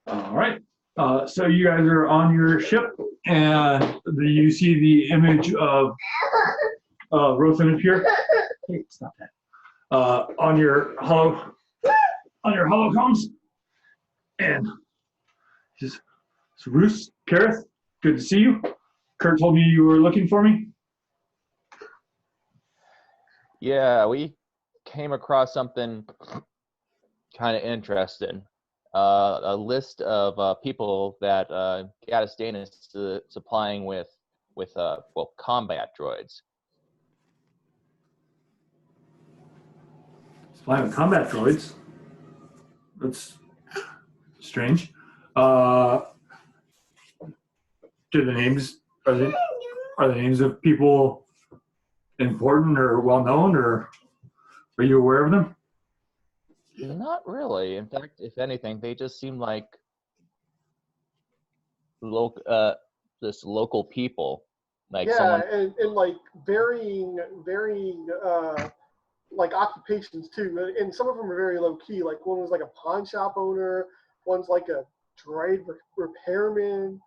All right. So you guys are on your ship, and you see the image of Rothan appear. Hey, stop that. On your holocoms, and he says, "So Bruce, Kareth, good to see you. Kurt told me you were looking for me." Yeah, we came across something kind of interesting. A list of people that Gadistan is supplying with combat droids. Supplying with combat droids. That's strange. Do the names are the names of people important or well known, or are you aware of them? Not really. In fact, if anything, they just seem like local people. Like yeah, and like varying like occupations too, and some of them are very low key. Like one was like a pawn shop owner, one's like a droid repairman.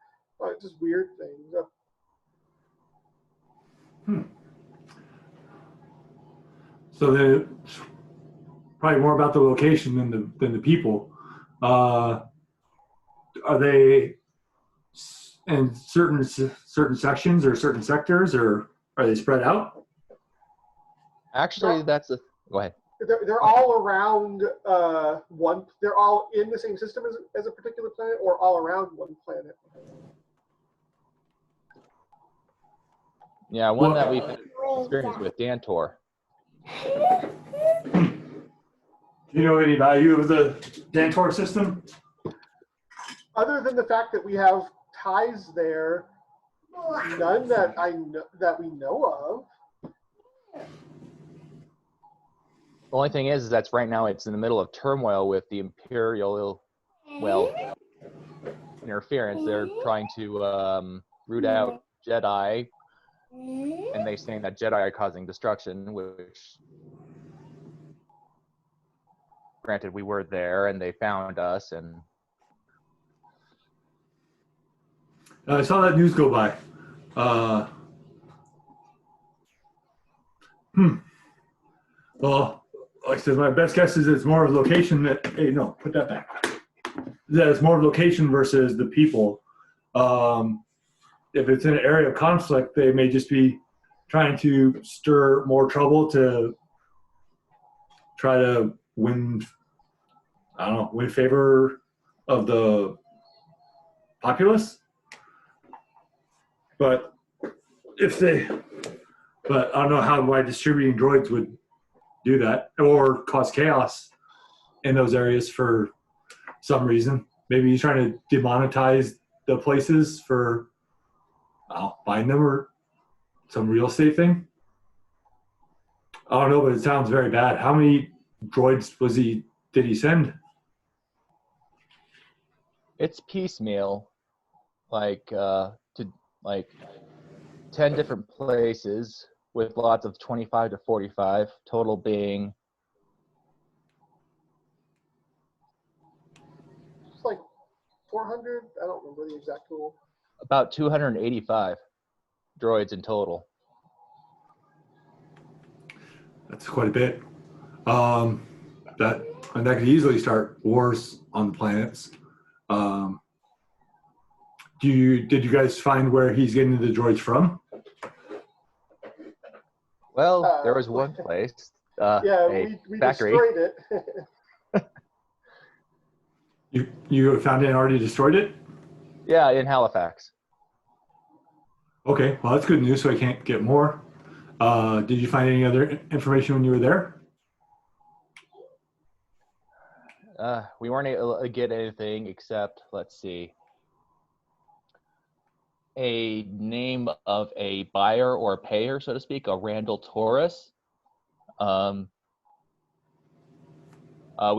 Just weird things. So they're probably more about the location than the people. Are they in certain sections or certain sectors, or are they spread out? Actually, go ahead. They're all around one. They're all in the same system as a particular planet, or all around one planet. Yeah, one that we've experienced with Dantor. Do you know any value of the Dantor system? Other than the fact that we have ties there, none that we know of. The only thing is that's right now it's in the middle of turmoil with the Imperial, interference. They're trying to root out Jedi, and they're saying that Jedi are causing destruction, which, granted, we were there, and they found us, and... I saw that news go by. Well, like I said, my best guess is it's more of location that, hey, no, put that back. That it's more of location versus the people. If it's in an area of conflict, they may just be trying to stir more trouble to try to win favor of the populace. But but I don't know how why distributing droids would do that or cause chaos in those areas for some reason. Maybe he's trying to demonetize the places for buying them or some real estate thing. I don't know, but it sounds very bad. How many droids did he send? It's piecemeal, to 10 different places with lots of 25 to 45, total being... It's like 400? I don't remember the exact total. About 285 droids in total. That's quite a bit. That could easily start wars on the planets. Did you guys find where he's getting the droids from? Well, there was one place, we factory. Destroyed it. You found it and already destroyed it? Yeah, in Halifax. Okay, well that's good news. So I can't get more. Did you find any other information when you were there? We weren't able to get anything except, let's see, a name of a buyer or a payer, so to speak, a Randall Taurus. We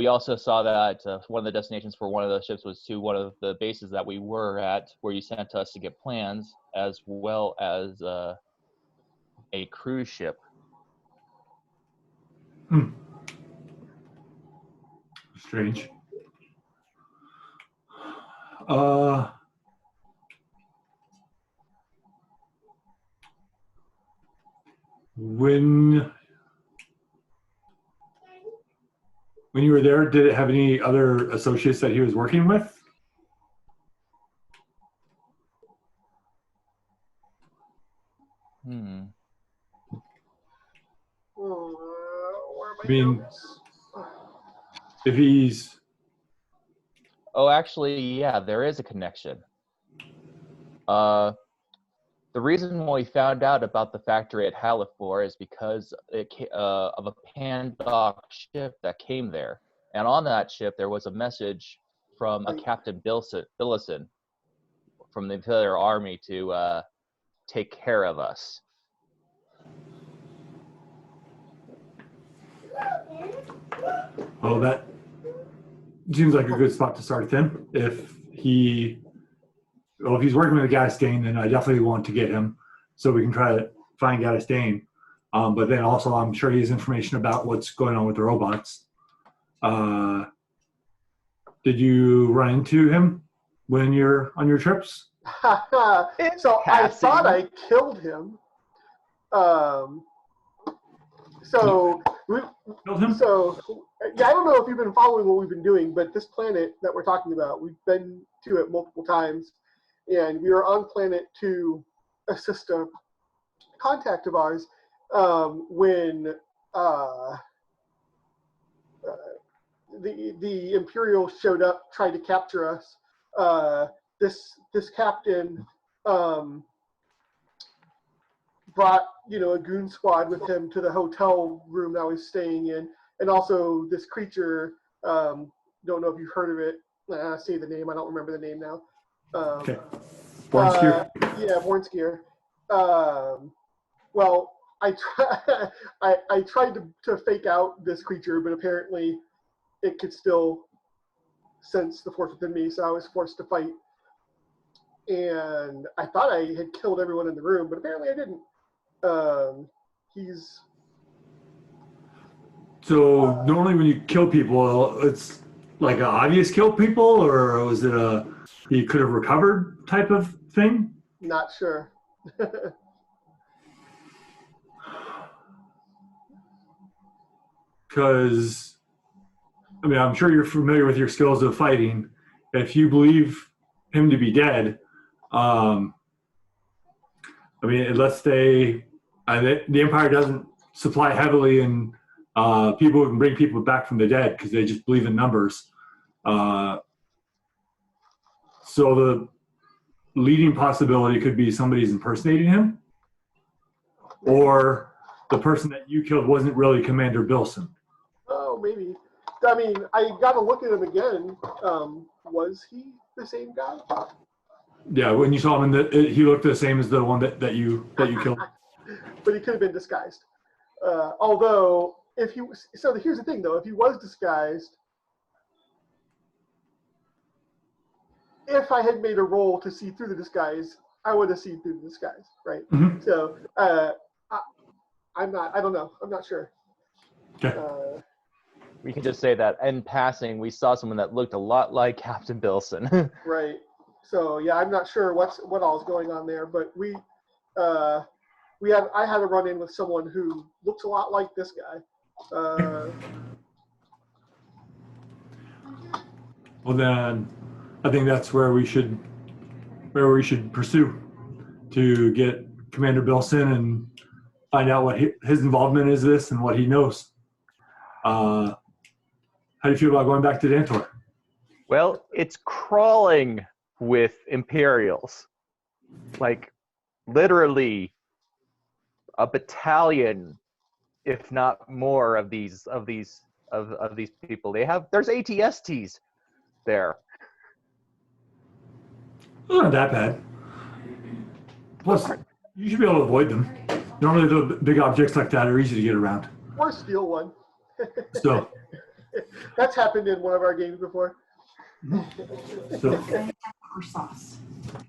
also saw that one of the destinations for one of the ships was to one of the bases that we were at, where you sent us to get plans, as well as a cruise ship. Strange. Uh, when you were there, did it have any other associates that he was working with? Where are my I mean, notes? if he's Oh, actually, yeah, there is a connection. The reason we found out about the factory at Halifor is because of a Pandoc ship that came there. And on that ship, there was a message from a Captain Bilisen from the Imperial Army to take care of us. well, that seems like a good spot to start then. If he's working with a Gadistain, then I definitely want to get him so we can try to find Gadistain. But then also, I'm sure he has information about what's going on with the robots. Did you run into him when you're on your trips? So I thought I killed him. So Killed him? So yeah, I don't know if you've been following what we've been doing, but this planet that we're talking about, we've been to it multiple times, and we were on planet to assist a contact of ours when the Imperial showed up, tried to capture us. This captain brought a goon squad with him to the hotel room that I was staying in, and also this creature. Don't know if you've heard of it. I say the name. I don't remember the name now. Okay. Bornskier? Yeah, Bornskier. Well, I tried to fake out this creature, but apparently it could still sense the force within me, so I was forced to fight. And I thought I had killed everyone in the room, but apparently I didn't. So normally when you kill people, it's like an obvious kill people, or was it he could have recovered type of thing? Not sure. Because, I mean, I'm sure you're familiar with your skills of fighting. If you believe him to be dead, I mean, let's say the Empire doesn't supply heavily in people who can bring people back from the dead because they just believe in numbers. So the leading possibility could be somebody's impersonating him, or the person that you killed wasn't really Commander Bilisen. Oh, maybe. I mean, I got to look at him again. Was he the same guy? Yeah, when you saw him, he looked the same as the one that you killed. But he could have been disguised. Although, if he was, so here's the thing though, if he was disguised, if I had made a roll to see through the disguise, I would have seen through the disguise, right? Mm-hmm. So, I don't know. I'm not sure. Okay. We can just say that in passing, we saw someone that looked a lot like Captain Bilisen. Right. So yeah, I'm not sure what all is going on there, but I had a run-in with someone who looks a lot like this guy. Well, then I think that's where we should pursue to get Commander Bilisen and find out what his involvement is this and what he knows. How do you feel about going back to Dantor? Well, it's crawling with Imperials. Like, literally a battalion, if not more, of these people. There's ATSTs there. It's not that bad. Plus, you should be able to avoid them. Normally, the big objects like that are easy to get around. Or steal one. So that's happened in one of our games before. So, or sauce.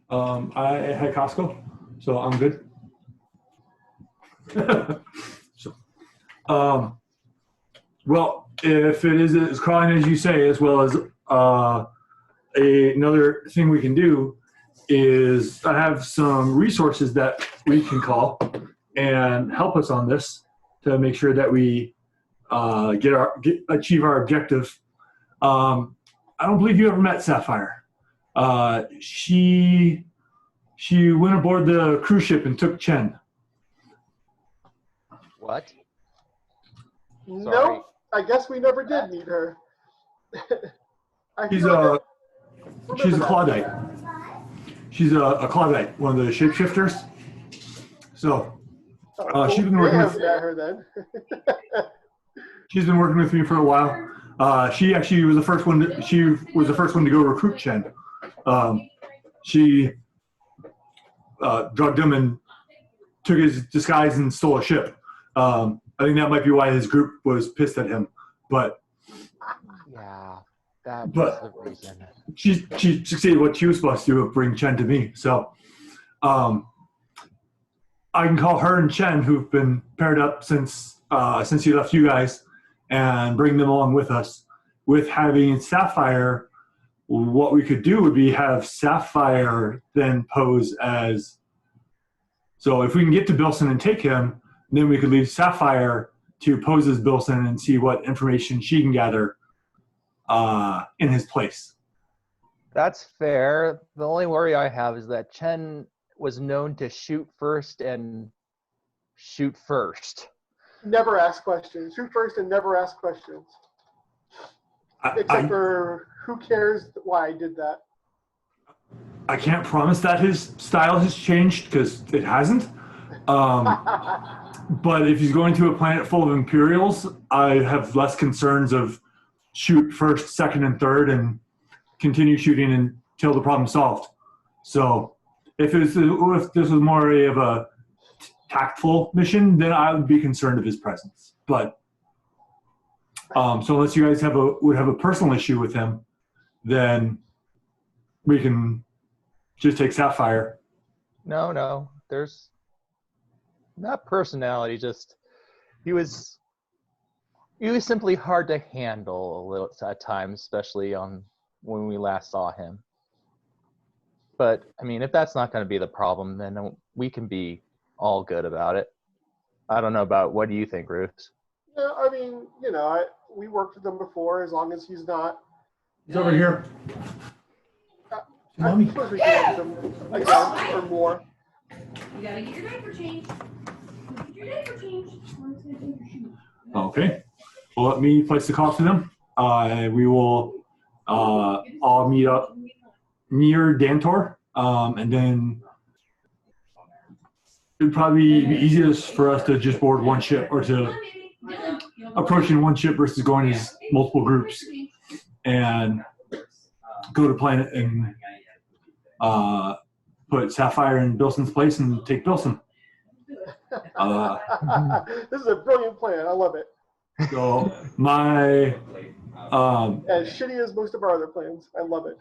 I had Costco, so I'm good. Well, if it is as crawling as you say, as well as another thing we can do is I have some resources that we can call and help us on this to make sure that we achieve our objective. I don't believe you ever met Sapphire. She went aboard the cruise ship and took Chen. What? Nope. I guess we never did meet her. She's a Claudite. She's a Claudite, one of the shapeshifters. So she's been working with her then. She's been working with me for a while. She actually was the first one. She was the first one to go recruit Chen. She drugged him and took his disguise and stole a ship. I think that might be why his group was pissed at him. But yeah, that was the reason. She succeeded what she was supposed to do, bring Chen to me. So I can call her and Chen, who've been paired up since he left you guys, and bring them along with us. With having Sapphire, what we could do would be have Sapphire then pose as. So if we can get to Bilisen and take him, then we could leave Sapphire to pose as Bilisen and see what information she can gather in his place. That's fair. The only worry I have is that Chen was known to shoot first and shoot first. Never ask questions. Shoot first and never ask questions. Except for who cares why I did that. I can't promise that his style has changed because it hasn't. But if he's going to a planet full of Imperials, I have less concerns of shoot first, second, and third and continue shooting until the problem's solved. So if this was more of a tactful mission, then I would be concerned of his presence. But so unless you guys would have a personal issue with him, then we can just take Sapphire. No, there's not personality. Just he was simply hard to handle a little at times, especially when we last saw him. But I mean, if that's not going to be the problem, then we can be all good about it. I don't know about what do you think, Ruth? Yeah, I mean, we worked with him before. As long as he's not. He's over here. I suppose we can work with him again or more. You gotta get your diaper changed. Get your diaper changed. Okay. Well, let me place the call to them. We will all meet up near Dantor, and then it would probably be easiest for us to just board one ship or to approaching one ship versus going as multiple groups and go to planet and put Sapphire in Bilsen's place and take Bilsen. This is a brilliant plan. I love it. So my as shitty as most of our other plans, I love it.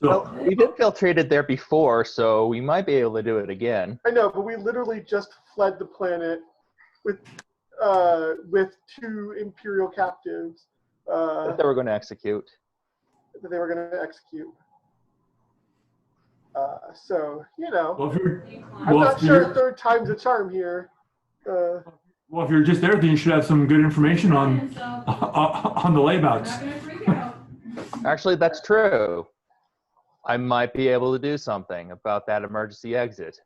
So, well, we've infiltrated there before, so we might be able to do it again. I know, but we literally just fled the planet with 2 Imperial captives That they were going to execute. So, well, I'm not sure third time's a charm here. Well, if you're just there, then you should have some good information on the layabouts. Actually, that's true. I might be able to do something about that emergency exit.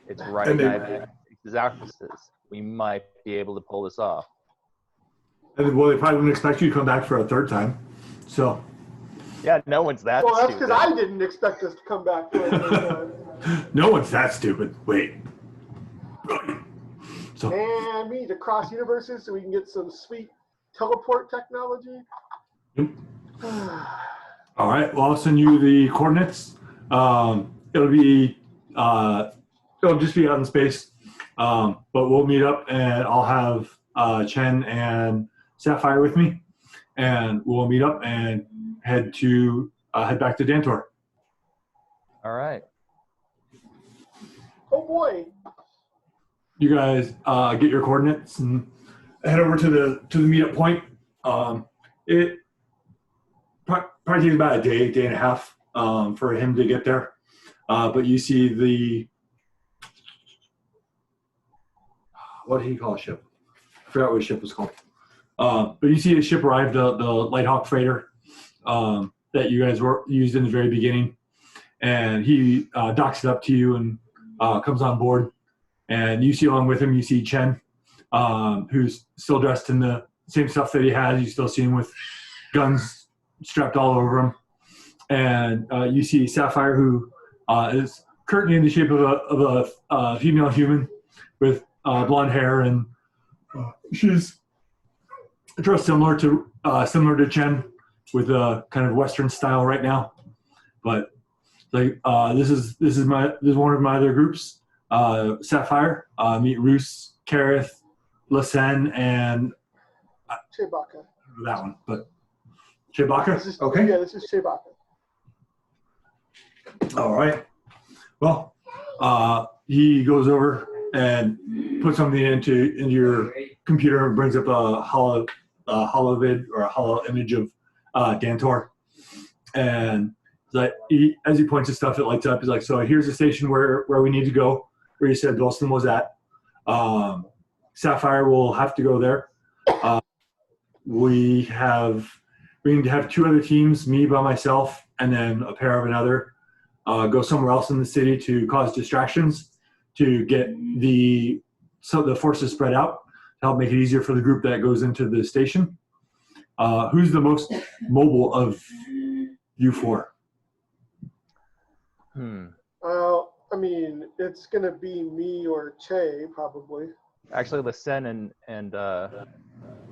It's right at Xarxus. We might be able to pull this off. And well, they probably wouldn't expect you to come back for a third time. So. Yeah, no one's that Well, that's stupid. because I didn't expect us to come back for a third time. No one's that stupid. Wait. So. And we need to cross universes so we can get some sweet teleport technology. Yep. All right. Well, I'll send you the coordinates. It'll just be out in space. But we'll meet up, and I'll have Chen and Sapphire with me, and we'll meet up and head back to Dantor. All right. Oh boy. You guys get your coordinates and head over to the meetup point. It probably takes about a day and a half for him to get there. But you see what did he call a ship? I forgot what his ship was called. But you see a ship arrive, the Lighthawk freighter that you guys used in the very beginning. And he docks it up to you and comes on board. And you see along with him, you see Chen, who's still dressed in the same stuff that he has. You still see him with guns strapped all over him. And you see Sapphire, who is currently in the shape of a female human with blonde hair, and she's dressed similar to Chen, with a kind of Western style right now. But like this is one of my other groups. Sapphire, meet Roos, Kareth, Lisen, and Chewbacca. that one, but Chewbacca. Okay. Yeah, this is Chewbacca. All right. Well, he goes over and puts something into your computer and brings up a hollow vid or a hollow image of Dantor. And like as he points to stuff, it lights up. He's like, so here's the station where we need to go, where you said Bilisen was at. Sapphire will have to go there. We need to have two other teams, me by myself, and then a pair of another, go somewhere else in the city to cause distractions, to get the forces spread out, to help make it easier for the group that goes into the station. Who's the most mobile of you four? I mean, it's going to be me or Che, probably. Actually, Lisen and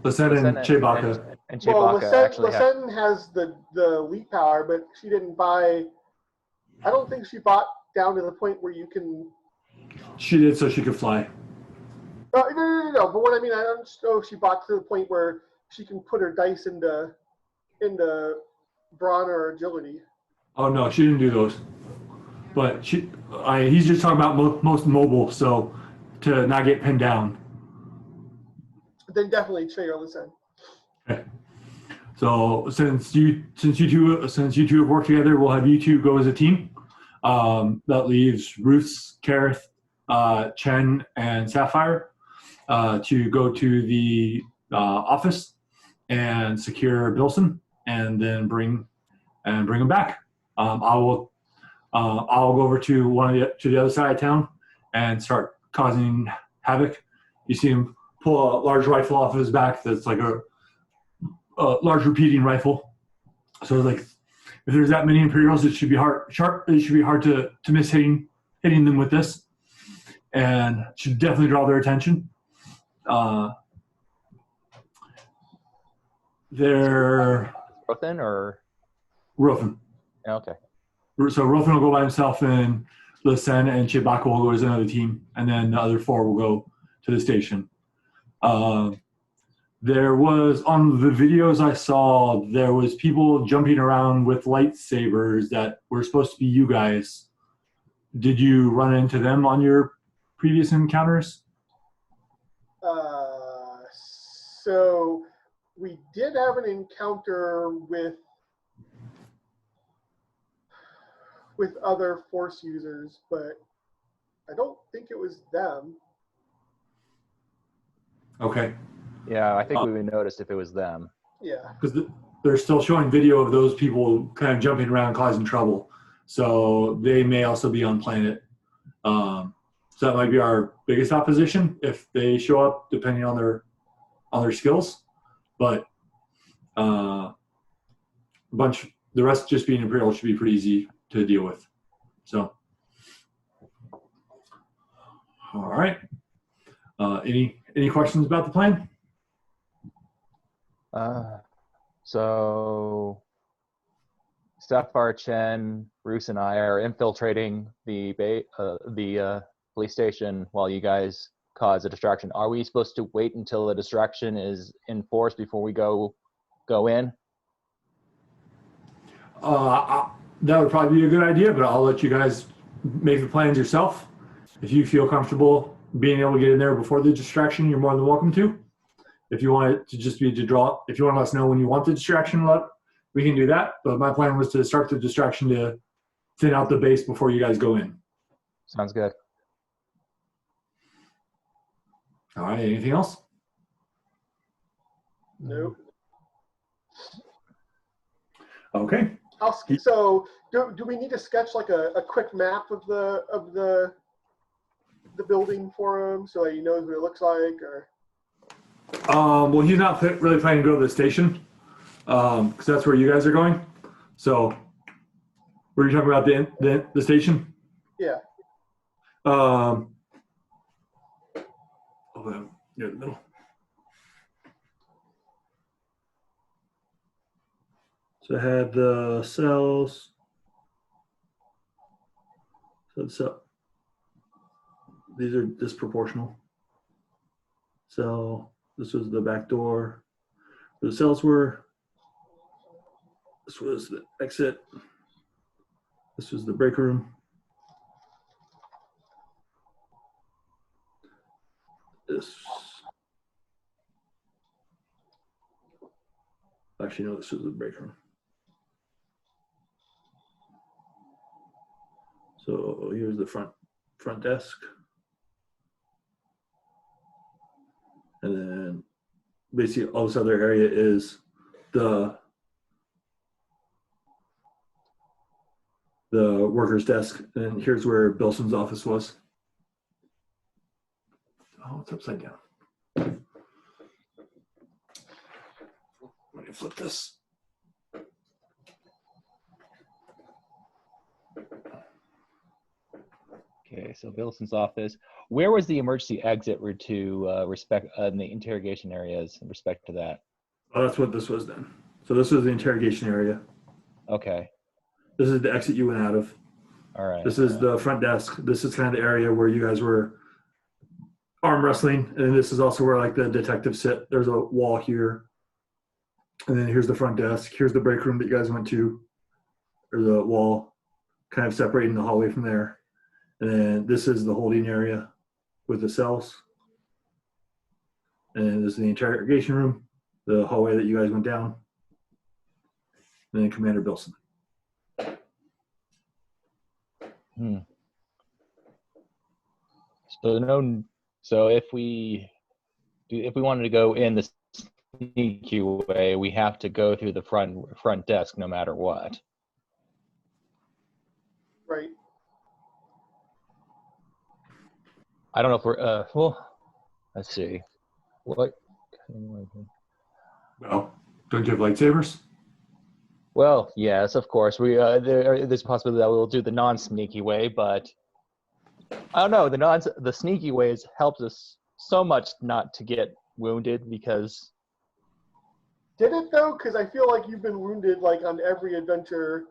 Chewbacca. And Chewbacca well, Lisen has the leap power, but she didn't buy. I don't think she bought down to the point where you can. She did, so she could fly. No. But what I mean, I don't know if she bought to the point where she can put her dice into brawn or agility. Oh no, she didn't do those. But he's just talking about most mobile, so to not get pinned down. Then definitely Che or Lisen. Okay. So since you two have worked together, we'll have you two go as a team. That leaves Ruth, Kareth, Chen, and Sapphire to go to the office and secure Bilisen, and then bring them back. I'll go over to the other side of town and start causing havoc. You see him pull a large rifle off of his back that's like a large repeating rifle. So like, if there's that many Imperials, it should be hard to miss hitting them with this, and should definitely draw their attention. They're Rothan or Rothan. Okay. So Rothan will go by himself, and Lisen and Chewbacca will go as another team, and then the other four will go to the station. There was, on the videos I saw, there was people jumping around with lightsabers that were supposed to be you guys. Did you run into them on your previous encounters? So we did have an encounter with other Force users, but I don't think it was them. Okay. Yeah, I think we would noticed if it was them. Yeah. Because they're still showing video of those people kind of jumping around causing trouble. So they may also be on planet. So that might be our biggest opposition if they show up, depending on their skills. But the rest just being Imperial should be pretty easy to deal with. So, all right. Any questions about the plan? So Sapphire, Chen, Roos, and I are infiltrating the police station while you guys cause a distraction. Are we supposed to wait until the distraction is in force before we go in? That would probably be a good idea, but I'll let you guys make the plans yourself. If you feel comfortable being able to get in there before the distraction, you're more than welcome to. If you want it to just be to draw, if you want to let us know when you want the distraction we can do that. But my plan was to start the distraction to thin out the base before you guys go in. Sounds good. All right, anything else? Nope. Okay. So do we need to sketch like a quick map of the building for him so that he knows what it looks like? Or Well, he's not really planning to go to the station because that's where you guys are going. So, were you talking about the station? yeah. Hold on, near the middle. So I had the cells. So these are disproportional. So this was the back door. The cells were. This was the exit. This was the break room. This. Actually, no, this was the break room. So here's the front desk. And then basically all this other area is the worker's desk. And here's where Bilson's office was. Oh, it's upside down. Let me flip this. Okay, so Bilison's office. Where was the emergency exit to respect in the interrogation areas in respect to that? Oh, that's what this was then. So this was the interrogation area. Okay. This is the exit you went out of. All right. This is the front desk. This is kind of the area where you guys were arm wrestling. And this is also where like the detectives sit. There's a wall here. And then here's the front desk. Here's the break room that you guys went to. There's a wall kind of separating the hallway from there. And then this is the holding area with the cells. And this is the interrogation room, the hallway that you guys went down. And then Commander Bilson. So if we wanted to go in the sneaky way, we have to go through the front desk no matter what. Right. I don't know if we're well. Let's see. What? Well, don't you have lightsabers? Well, yes, of course. There's a possibility that we will do the non-sneaky way, but I don't know. The sneaky ways helps us so much not to get wounded because. Did it though? Because I feel like you've been wounded like on every adventure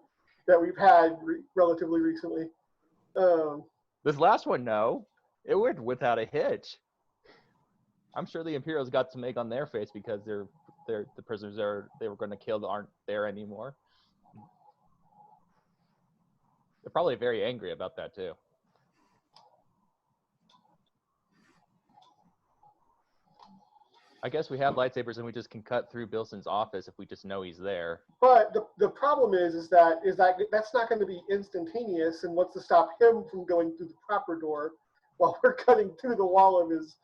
that we've had relatively recently. This last one, no. It went without a hitch. I'm sure the Imperials got to make on their face because the prisoners they were going to kill aren't there anymore. They're probably very angry about that too. I guess we have lightsabers and we just can cut through Bilson's office if we just know he's there. But the problem is that that's not going to be instantaneous, and what's to stop him from going through the proper door while we're cutting through the wall of his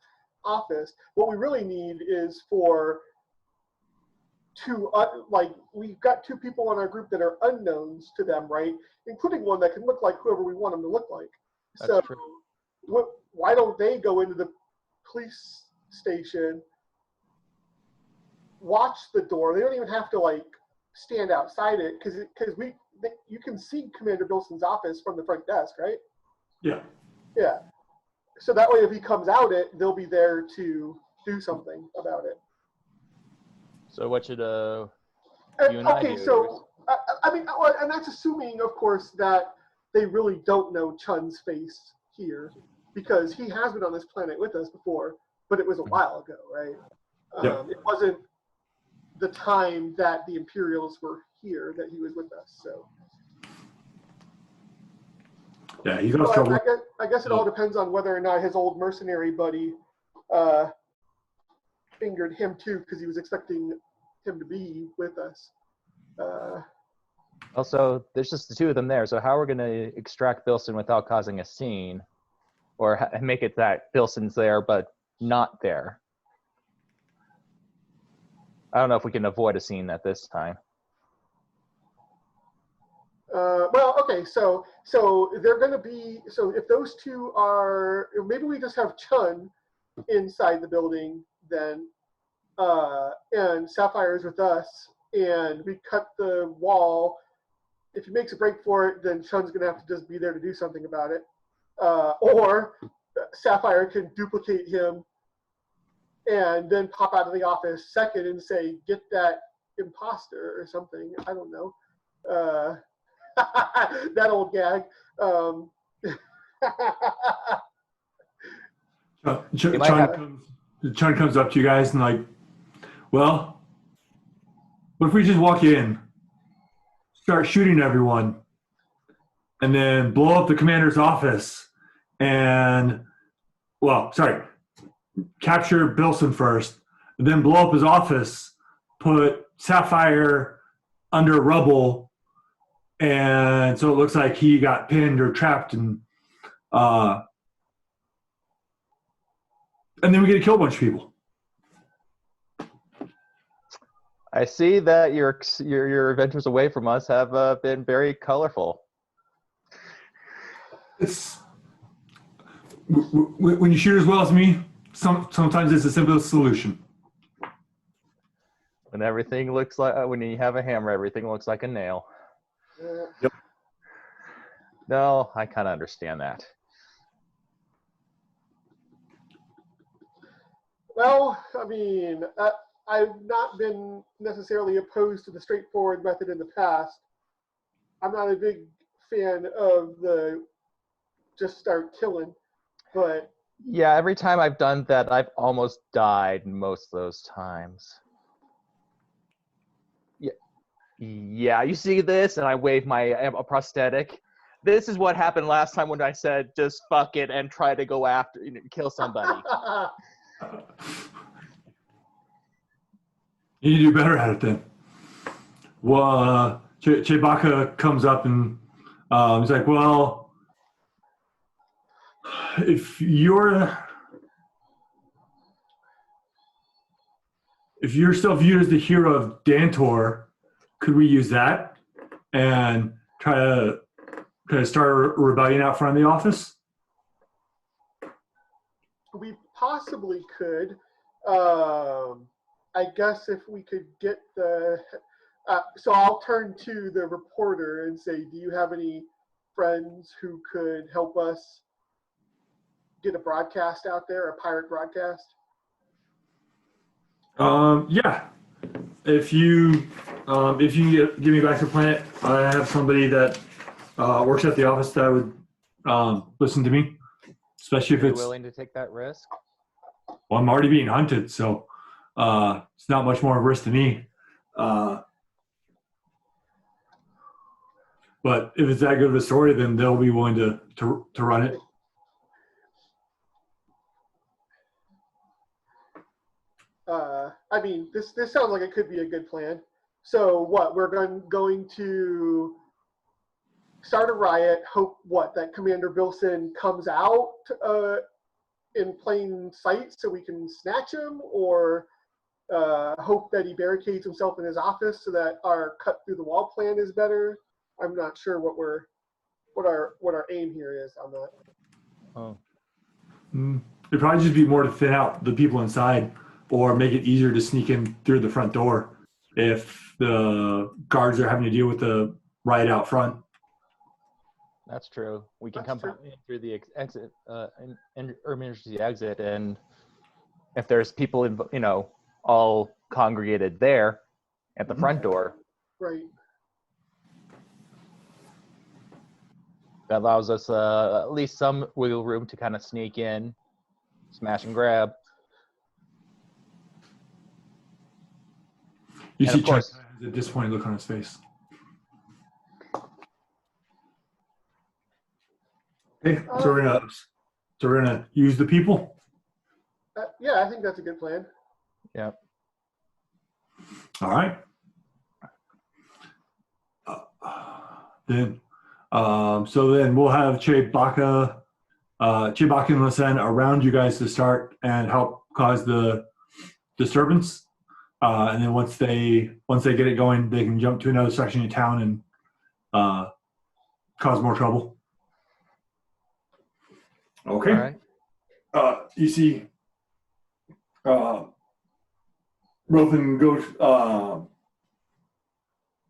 office? What we really need is for we've got two people in our group that are unknowns to them, right? Including one that can look like whoever we want him to look like. That's true. Why don't they go into the police station, watch the door? They don't even have to like stand outside it because you can see Commander Bilson's office from the front desk, right? Yeah. Yeah. So that way, if he comes out they'll be there to do something about it. So what should you and I do? Okay, so I mean, and that's assuming, of course, that they really don't know Chun's face here, because he has been on this planet with us before, but it was a while ago, right? Yeah. It wasn't the time that the Imperials were here that he was with us. So yeah, you got trouble. I guess it all depends on whether or not his old mercenary buddy fingered him too, because he was expecting him to be with us. Also, there's just the two of them there. So how are we going to extract Bilisen without causing a scene, or make it that Bilisen's there but not there? I don't know if we can avoid a scene at this time. Well, okay, so they're going to be, so if those two are, maybe we just have Chun inside the building then, and Sapphire's with us, and we cut the wall. If he makes a break for it, then Chun's going to have to just be there to do something about it. Or Sapphire can duplicate him and then pop out of the office second and say, get that imposter or something. I don't know. That old gag. Chun comes up to you guys and like, well, what if we just walk in, start shooting everyone, and then blow up the commander's office and, well, sorry, capture Bilisen first, and then blow up his office, put Sapphire under rubble, and so it looks like he got pinned or trapped, and then we get to kill a bunch of people. I see that your adventures away from us have been very colorful. It's when you shoot as well as me, sometimes it's the simplest solution. When everything looks like, when you have a hammer, everything looks like a nail. Yep. No, I kind of understand that. Well, I mean, I've not been necessarily opposed to the straightforward method in the past. I'm not a big fan of the just start killing, but... Yeah, every time I've done that, I've almost died most of those times. Yeah, you see this? And I wave my prosthetic. This is what happened last time when I said, just fuck it and try to go after, kill somebody. You need to do better at it then. Well, Chewbacca comes up and he's like, well, if you're still viewed as the hero of Dantor, could we use that and try to start a rebellion out front of the office? We possibly could. I guess if we could get the... so I'll turn to the reporter and say, do you have any friends who could help us get a broadcast out there, a pirate broadcast? Yeah. If you give me back to the planet, I have somebody that works at the office that would listen to me, especially if it's willing to take that risk. Well, I'm already being hunted, so it's not much more of a risk to me. But if it's that good of a story, then they'll be willing to run it. I mean, this sounds like it could be a good plan. So what, we're going to start a riot, hope that Commander Bilisen comes out in plain sight so we can snatch him, or hope that he barricades himself in his office so that our cut through the wall plan is better. I'm not sure what our aim here is on that. Oh. It'd probably just be more to thin out the people inside, or make it easier to sneak in through the front door if the guards are having to deal with the riot out front. That's true. We can That's come true. in through the exit, emergency exit, and if there's people, all congregated there at the front door, Right. that allows us at least some wiggle room to kind of sneak in, smash and grab. You And see of course- Chuck has a disappointed look on his face. Okay, so we're gonna use the people. Yeah, I think that's a good plan. Yeah. All right. then we'll have Chewbacca and Lisen around you guys to start and help cause the disturbance. And then once they get it going, they can jump to another section of town and cause more trouble. Okay. All right. You see, Rothan goes.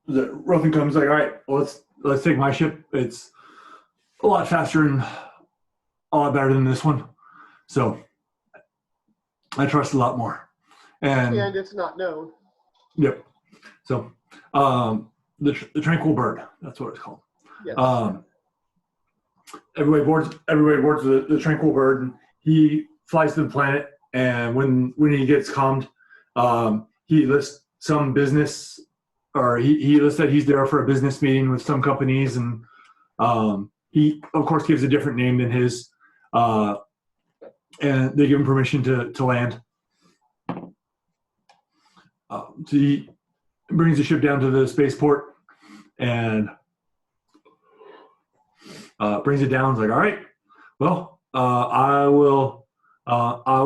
Rothan comes like, all right, let's take my ship. It's a lot faster and a lot better than this one, so I trust a lot more. And it's not known. Yep. So, the Tranquil Bird. That's what it's called. Yes. Everybody boards the Tranquil Bird, and he flies to the planet. And when he gets calmed, he lists some business, or he lists that he's there for a business meeting with some companies, and he of course gives a different name than his, and they give him permission to land. So he brings the ship down to the spaceport and brings it down. He's like, all right, well, I will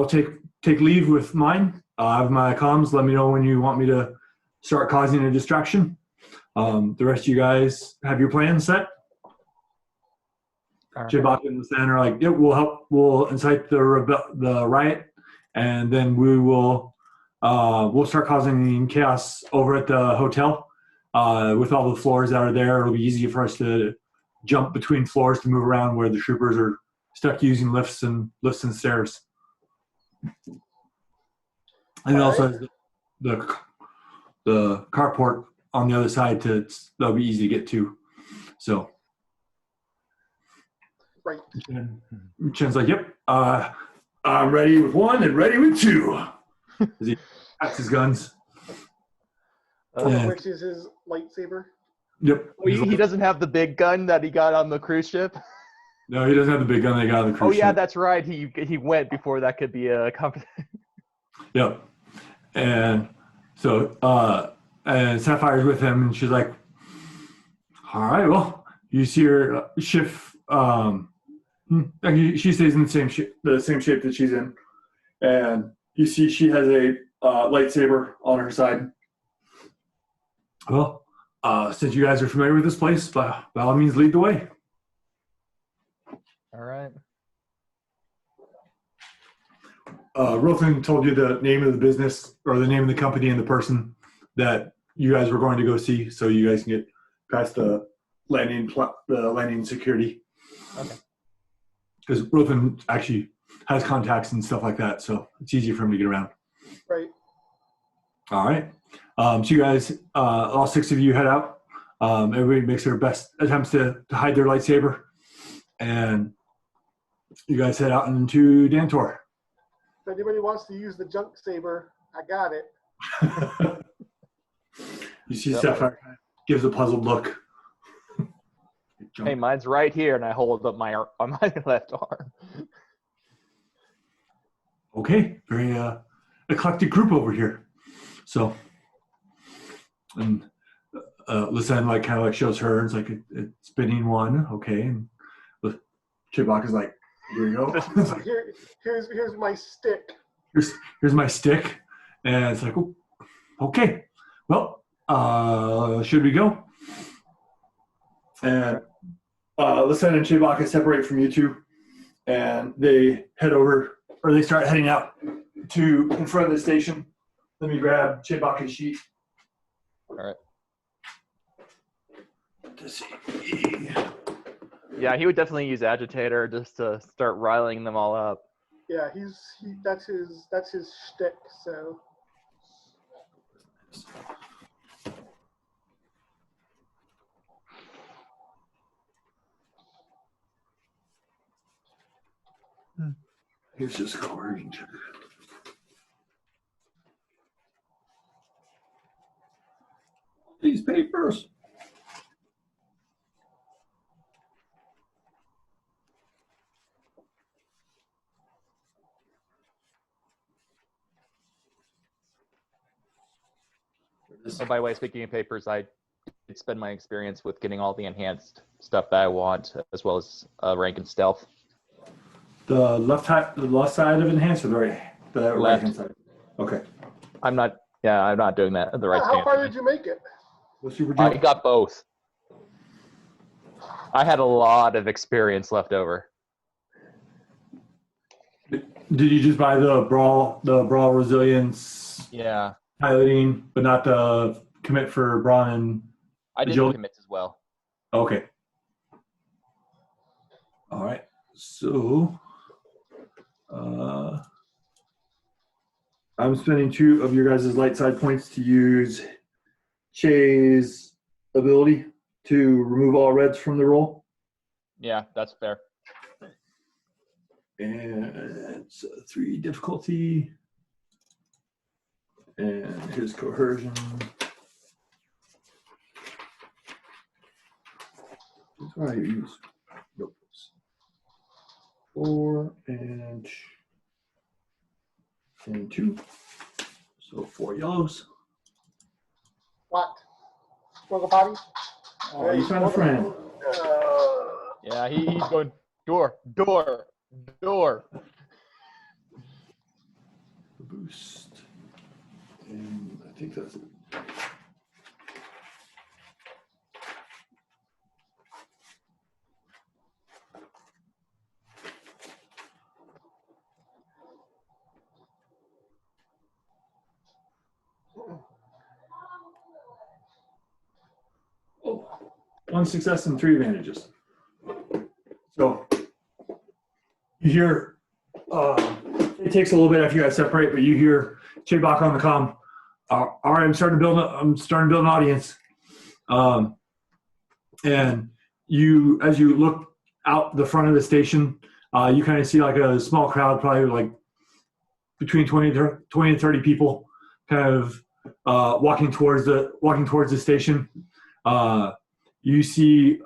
take leave with mine. I have my comms. Let me know when you want me to start causing a distraction. The rest of you guys have your plans set. Chewbacca and Lisen are like, yeah, we'll help. We'll incite the riot, and then we'll start causing chaos over at the hotel. With all the floors that are there, it'll be easy for us to jump between floors to move around where the troopers are stuck using lifts and stairs. And it also has the carport on the other side that'll be easy to get to. So, right. Chen's like, yep, I'm ready with one and ready with two. As he packs his guns. Which is his lightsaber. Yep. He doesn't have the big gun that he got on the cruise ship. No, he doesn't have the big gun they got on the cruise ship. Oh yeah, that's right. He went before that could be a company. Yep. And so and Sapphire's with him, and she's like, all right, well, you see her shift. She stays in the same shape that she's in, and you see she has a lightsaber on her side. Well, since you guys are familiar with this place, by all means, lead the way. All right. Rothan told you the name of the business, or the name of the company and the person that you guys were going to go see, so you guys can get past the landing security. Okay. Because Rothan actually has contacts and stuff like that, so it's easier for him to get around. Right. All right. So you guys, all six of you head out. Everybody makes their best attempts to hide their lightsaber, and you guys head out into Dantor. If anybody wants to use the junk saber, I got it. You see Sapphire gives a puzzled look. Hey, mine's right here, and I hold up my left arm. Okay, very eclectic group over here. So, and Lisen kind of shows her, and it's like it's spinning one, okay, and Chewbacca's like, here you go. here's my stick. Here's my stick, and it's like, oh, okay, well, should we go? And Lisen and Chewbacca separate from you two, and they head over, or they start heading out to in front of the station. Let me grab Chewbacca's sheet. All right. To see. Yeah, he would definitely use agitator just to start riling them all up. Yeah, that's his shtick. So. Here's just a coercion check. These papers. Oh, by the way, speaking of papers, I it's been my experience with getting all the enhanced stuff that I want, as well as rank and stealth. The left side of enhanced or the right hand side? Okay. I'm not doing that at the right How stance. far did you make it? What's your I got both. I had a lot of experience left over. Did you just buy the brawl resilience Yeah, piloting, but not the commit for brawn and I did the agility? commits as well. Okay. All right. So I'm spending 2 of your guys' light side points to use Che's ability to remove all reds from the roll. Yeah, that's fair. And it's 3 difficulty. And his coercion. That's what I use. Nope. 4 and 2. So 4 yellows. What? Want to go potty? Oh, you found a friend. Yeah, he's going door. The boost. And I think that's it. Oh, 1 success and 3 advantages. So you hear, it takes a little bit after you guys separate, but you hear Chebok on the comm. All right, I'm starting to build an audience. And you, as you look out the front of the station, you kind of see like a small crowd, probably like between 20 and 30 people, kind of walking towards the station. You see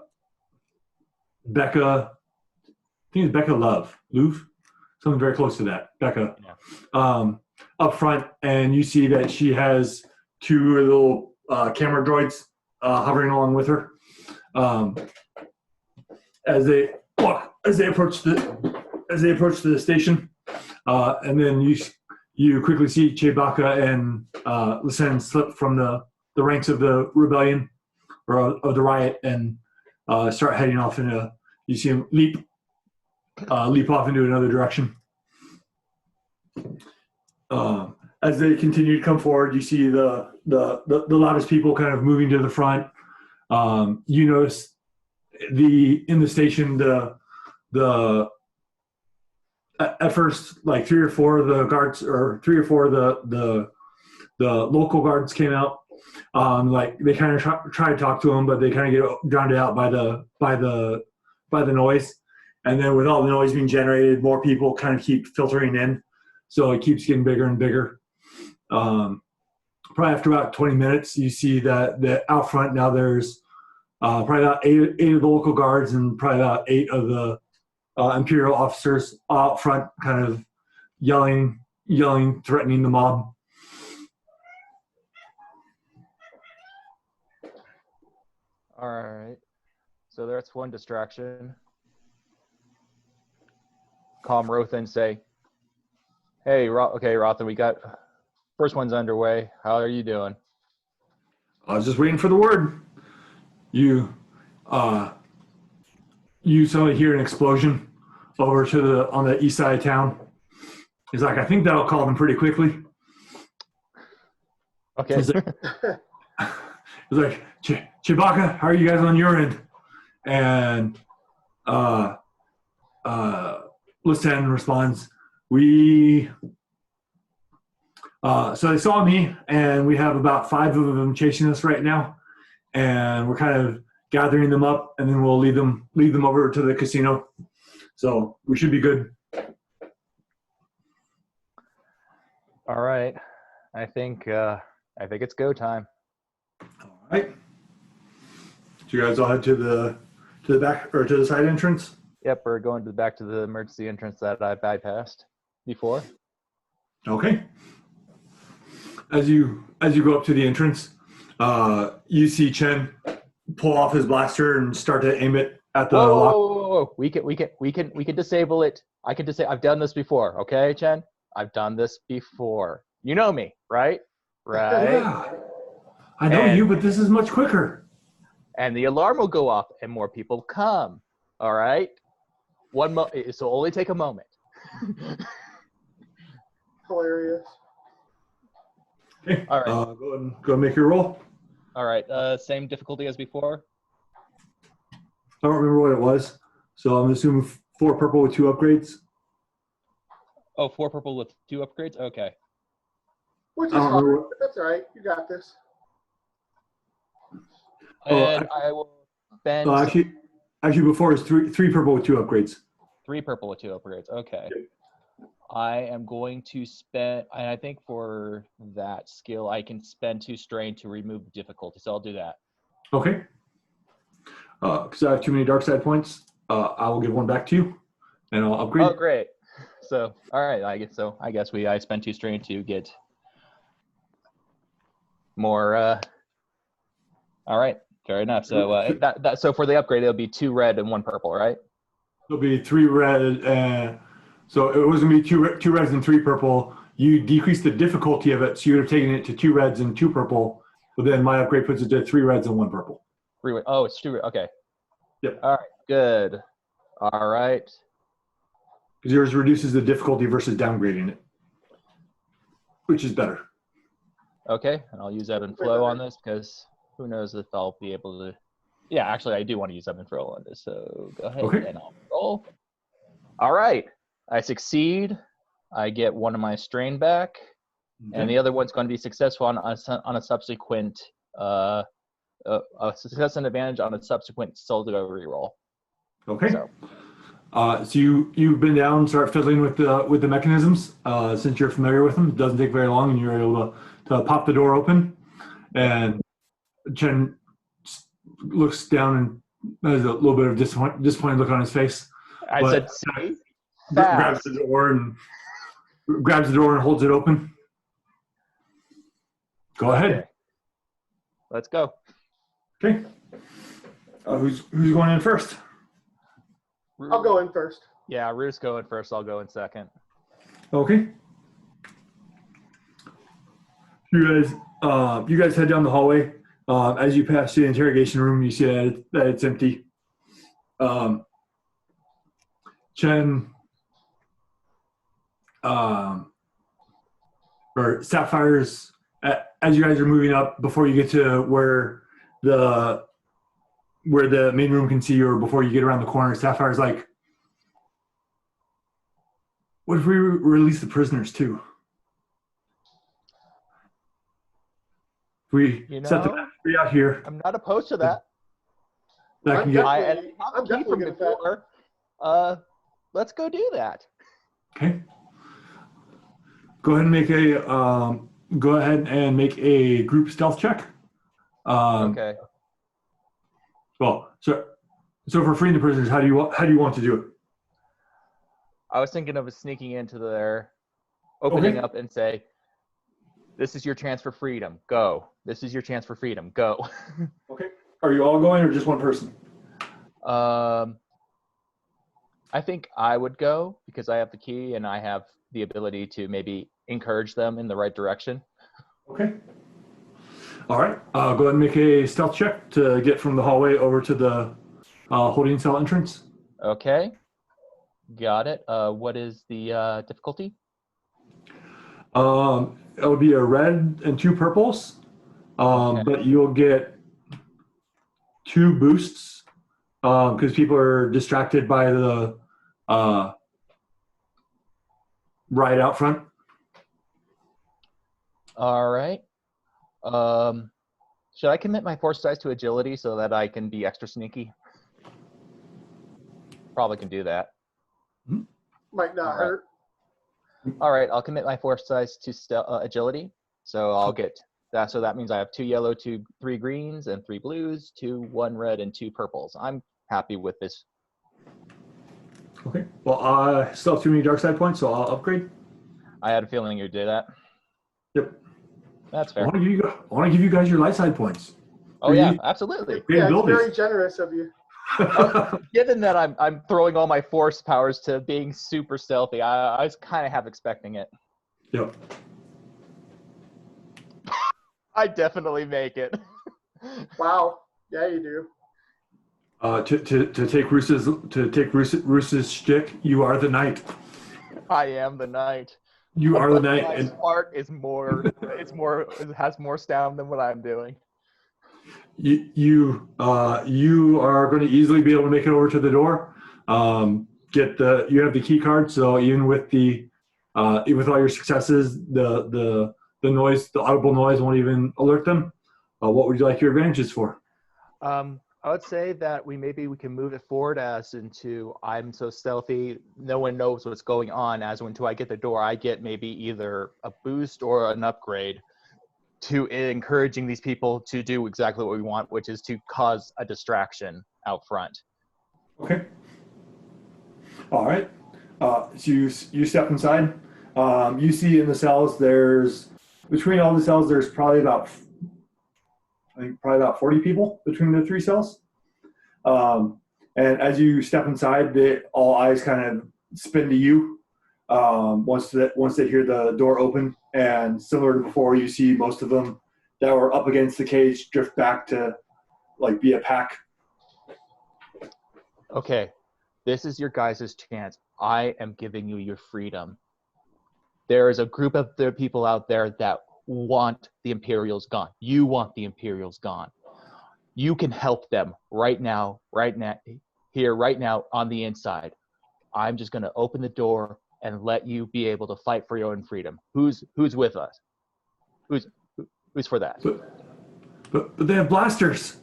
Becca. I think it's Becca Louvre, something very close to that. Becca, Yeah. Up front, and you see that she has 2 little camera droids hovering along with her. As they approach the station, and then you quickly see Chewbacca and Bilisen slip from the ranks of the rebellion or of the riot and start heading off into. You see him leap off into another direction. As they continue to come forward, you see the loudest people kind of moving to the front. You notice in the station at first like 3 or 4 of the guards or 3 or 4 of the local guards came out. Like they kind of try to talk to them, but they kind of get drowned out by the noise. And then with all the noise being generated, more people kind of keep filtering in. So it keeps getting bigger and bigger. Probably after about 20 minutes, you see that out front now there's probably about 8 of the local guards and probably about 8 of the Imperial officers out front kind of yelling, threatening the mob. All right. So that's one distraction. Calm Rothan, say, hey, Rothan, we got first one's underway. How are you doing? I was just waiting for the word. You suddenly hear an explosion over on the east side of town. He's like, I think that'll call them pretty quickly. Okay. He's like, Chewbacca, how are you guys on your end? And Bilisen responds, so they saw me, and we have about 5 of them chasing us right now, and we're kind of gathering them up, and then we'll lead them over to the casino. So we should be good. All right. I think it's go time. All right. So you guys all head to the back or to the side entrance? Yep, we're going back to the emergency entrance that I bypassed before. Okay. As you go up to the entrance, you see Chen pull off his blaster and start to aim it at the Whoa, lock. whoa, whoa, whoa, whoa. We can disable it. I can disable. I've done this before. Okay, Chen. I've done this before. You know me, right? Right. Yeah. I know you, but this is much quicker. And the alarm will go off, and more people come. All right. So only take a moment. Hilarious. Okay. All right. Go ahead and make your roll. All right. Same difficulty as before. I don't remember what it was, so I'm assuming 4 purple with 2 upgrades. Oh, 4 purple with 2 upgrades. Okay. Which is I don't remember hard, but that's all right. You got this. And I will spend Actually, before it's 3 purple with 2 upgrades. 3 purple with 2 upgrades. Okay. I am going to spend, and I think for that skill, I can spend 2 strain to remove difficulty. So I'll do that. Okay. Because I have too many dark side points, I will give 1 back to you, and I'll upgrade. Oh, great. So, all right. I guess I spend 2 strain to get more. All right. Fair enough. So so for the upgrade, it'll be 2 red and 1 purple, right? It'll be 3 red, so it was gonna be 2 reds and 3 purple. You decrease the difficulty of it, so you would have taken it to 2 reds and 2 purple. But then my upgrade puts it to 3 reds and 1 purple. 3 red. Oh, it's 2 red. Okay. Yep. All right. Good. All right. Because yours reduces the difficulty versus downgrading it, which is better. Okay, and I'll use ebb and flow on this because who knows if I'll be able to. Yeah, actually, I do want to use ebb and flow on this. So go ahead and I'll roll. All right, I succeed. I get 1 of my strain back, and the other one's going to be successful on a subsequent a success and advantage on a subsequent Soldigo reroll. Okay. So you've been down, start fiddling with the mechanisms. Since you're familiar with them, it doesn't take very long, and you're able to pop the door open. And Chen looks down and has a little bit of disappointed look on his face. I said, "See, grabs the door and holds it open. Go ahead. Let's go. Okay. Who's going in first? I'll go in first. Yeah, Ruth's going first. I'll go in second. Okay. You guys head down the hallway. As you pass through the interrogation room, you see that it's empty. Chen or Sapphire's, as you guys are moving up, before you get to where the main room can see you, or before you get around the corner, Sapphire's like, what if we release the prisoners too? We set the battery out here. I'm not opposed to that. I'm definitely going to before. Let's go do that. Okay. Go ahead and make a group stealth check. Okay. Well, so for freeing the prisoners, how do you want to do it? I was thinking of sneaking into there, opening up and say, "This is your chance for freedom. Go. This is your chance for freedom. Go." Okay. Are you all going, or just one person? I think I would go because I have the key and I have the ability to maybe encourage them in the right direction. Okay. All right. Go ahead and make a stealth check to get from the hallway over to the holding cell entrance. Okay. Got it. What is the difficulty? It'll be a red and 2 purples, but you'll get 2 boosts because people are distracted by the ride out front. All right. Should I commit my force dice to agility so that I can be extra sneaky? Probably can do that. Might not hurt. All right, I'll commit my force dice to agility. So I'll get that. So that means I have 2 yellow, 3 greens, and 3 blues, 2, 1 red, and 2 purples. I'm happy with this. Okay. Well, I still have too many dark side points, so I'll upgrade. I had a feeling you'd do that. Yep. That's fair. I want to give you guys your light side points. Oh yeah, absolutely. Great Yeah, it's abilities. very generous of you. Given that I'm throwing all my force powers to being super stealthy, I was kind of half expecting it. Yep. I definitely make it. Wow. Yeah, you do. To take Roos's shtick, you are the knight. I am the knight. You are the But knight, my and spark is more. It has more sound than what I'm doing. you are going to easily be able to make it over to the door. You have the key card, so even with all your successes, the audible noise won't even alert them. What would you like your advantages for? I would say that we can move it forward as into I'm so stealthy, no one knows what's going on. As until I get the door, I get maybe either a boost or an upgrade to encouraging these people to do exactly what we want, which is to cause a distraction out front. Okay. All right. So you step inside. You see in the cells, between all the cells, there's probably about 40 people between the 3 cells. And as you step inside, all eyes kind of spin to you once they hear the door open. And similar to before, you see most of them that were up against the cage drift back to be a pack. Okay, this is your guys' chance. I am giving you your freedom. There is a group of the people out there that want the Imperials gone. You want the Imperials gone. You can help them right now, here, right now, on the inside. I'm just going to open the door and let you be able to fight for your own freedom. Who's with us? Who's for that? But they have blasters.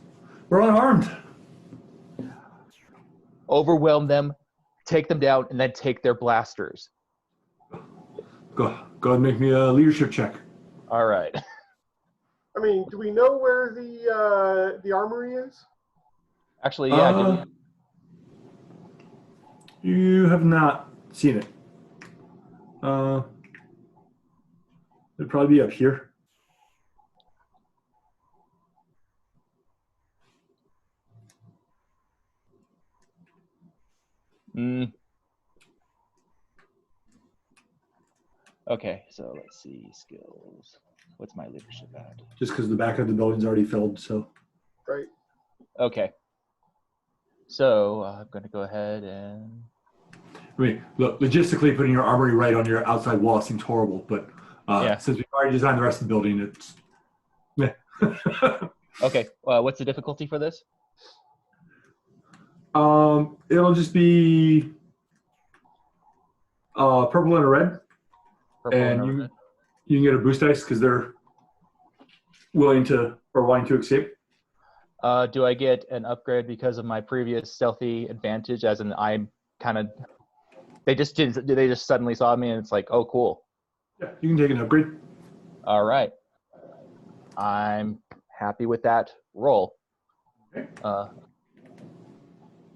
We're unarmed. Overwhelm them, take them down, and then take their blasters. Go ahead and make me a leadership check. All right. I mean, do we know where the armory is? Actually, yeah. You have not seen it. It'd probably be up here. Okay, so let's see, skills. What's my leadership at? Just because the back of the building's already filled, so. Right. Okay. So I'm going to go ahead and... I mean, look, logistically, putting your armory right on your outside wall seems horrible, but since we've already designed the rest of the building, it's... Okay, what's the difficulty for this? It'll just be purple and a red. Purple and and red. you can get a boost dice because they're willing to or wanting to escape. Do I get an upgrade because of my previous stealthy advantage? As in, I'm kind of... They just suddenly saw me, and it's like, oh, cool. Yeah, you can take an upgrade. All right. I'm happy with that roll. Okay. All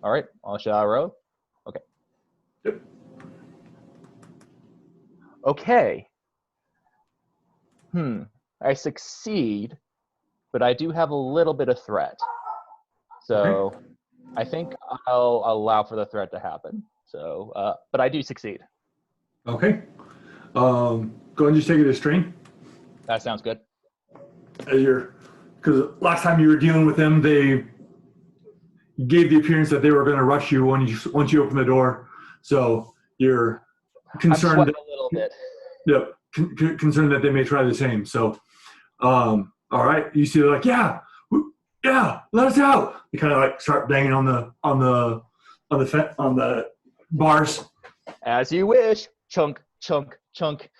right. Shall I roll? Okay. Yep. Okay. I succeed, but I do have a little bit of threat. So Okay. I think I'll allow for the threat to happen. So, but I do succeed. Okay. Go ahead and just take it as strain. That sounds good. Because last time you were dealing with them, they gave the appearance that they were going to rush you once you open the door. So you're concerned. I'm sweating a little bit. Yep. Concerned that they may try the same. So, all right. You see, they're like, yeah, let us out. They kind of start banging on the bars. As you wish. Chunk, chunk, chunk.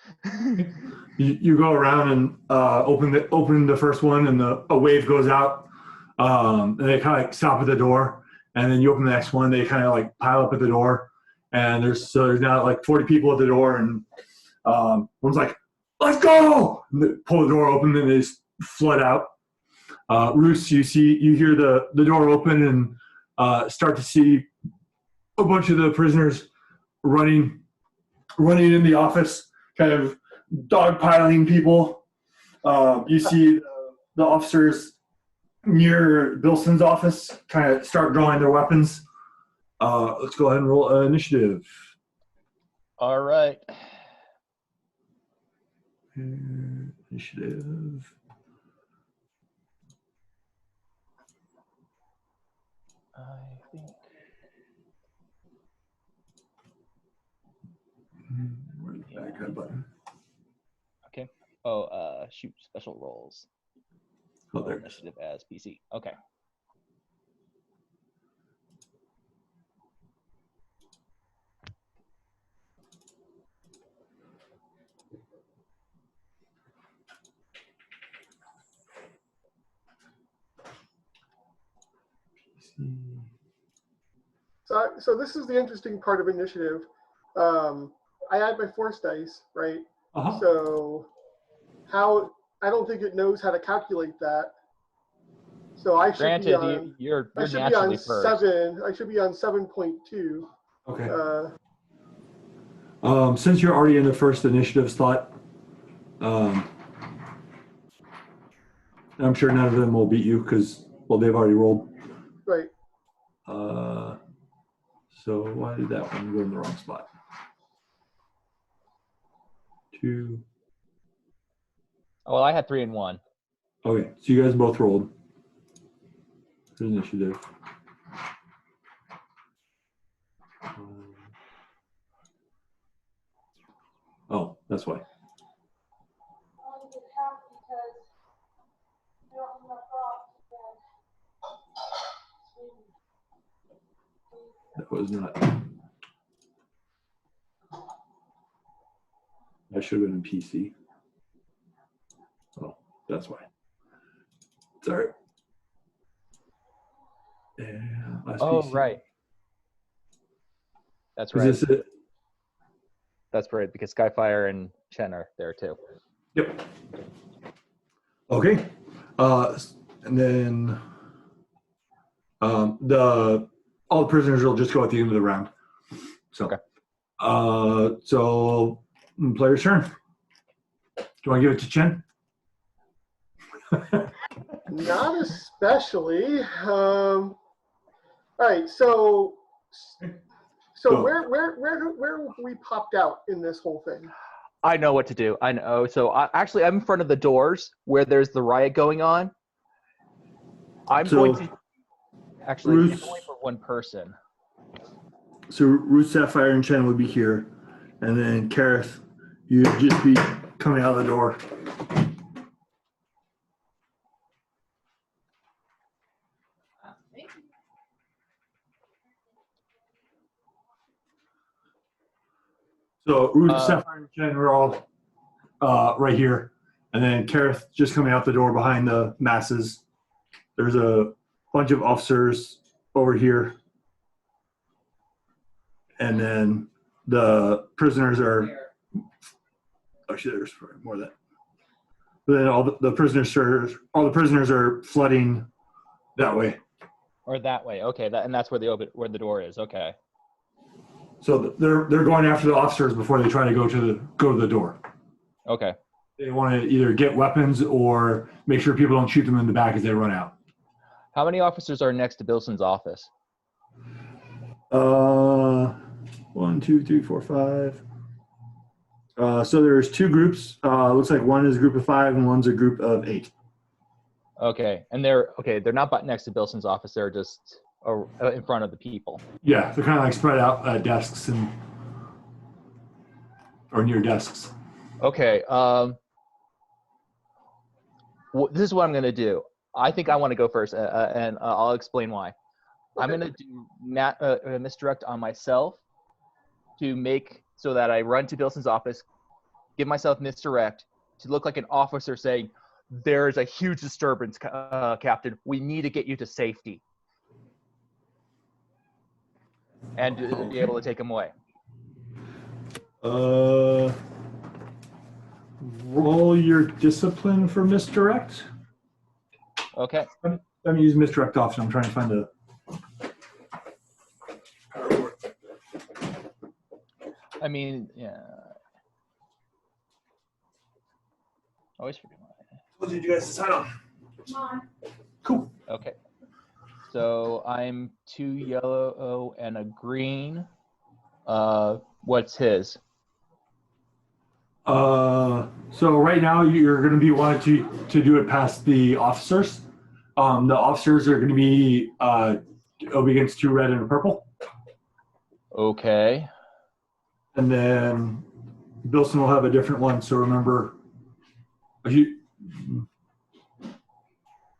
You go around and open the first one, and a wave goes out, and they kind of stop at the door, and then you open the next one. They kind of pile up at the door, and there's now 40 people at the door, and one's like, "Let's go!" And they pull the door open, and they just flood out. Roos, you hear the door open and start to see a bunch of the prisoners running in the office, kind of dogpiling people. You see the officers near Bilson's office, kind of start drawing their weapons. Let's go ahead and roll initiative. All right. Initiative. I think. Where's the back red button? Okay. Oh, shoot. Special roles. Oh, there it is. Initiative as PC. Okay. So this is the interesting part of initiative. I add my force dice, right? Uh-huh. So how I don't think it knows how to calculate that. So I should Granted, be on. you're I should be naturally on first. 7. I should be on 7.2. Okay. Since you're already in the first initiative slot, I'm sure none of them will beat you because, well, they've already rolled. Right. So why did that one go in the wrong spot? 2. Oh, well, I had 3 and 1. Okay, so you guys both rolled for initiative. Oh, that's why. That was not. That should have been in PC. Oh, that's why. Sorry. Yeah, last Oh, PC. right. That's Is right. this it? That's right, because Skyfire and Chen are there too. Yep. Okay. And then all the prisoners will just go at the end of the round. So, Okay. So player's turn. Do you want to give it to Chen? Not especially. All right. So Go. where we popped out in this whole thing? I know what to do. I know. So actually, I'm in front of the doors where there's the riot going on. I'm going to actually. It's only for one person. So Ruth, Sapphire, and Chen would be here, and then Kareth, you'd just be coming out of the door. So Ruth, Sapphire, and Chen are all right here, and then Kareth just coming out the door behind the masses. There's a bunch of officers over here, and then the prisoners are. Actually, there's more of that. But then all the prisoners are flooding that way. Or that way. Okay, and that's where the door is. Okay. So they're going after the officers before they try to go to the door. Okay. They want to either get weapons or make sure people don't shoot them in the back as they run out. How many officers are next to Bilson's office? 1, 2, 3, 4, 5. So there's 2 groups. Looks like one is a group of 5 and one's a group of 8. Okay, and they're not next to Bilson's office. They're just in front of the people. Yeah, they're kind of like spread out at desks or near desks. Okay. This is what I'm going to do. I think I want to go first, and I'll explain why. Okay. I'm going to do misdirect on myself to make so that I run to Bilson's office, give myself misdirect to look like an officer saying, "There's a huge disturbance, Captain. We need to get you to safety." And be able to take him away. Roll your discipline for misdirect. Okay. I'm using misdirect option. I'm trying to find a. I mean, yeah. Always forget mine. What did you guys decide on? Come on. Cool. Okay. So I'm 2 yellow and a green. What's his? So right now you're going to be wanting to do it past the officers. The officers are going to be it'll be against 2 red and a purple, Okay. and then Bilson will have a different one. So remember, yeah,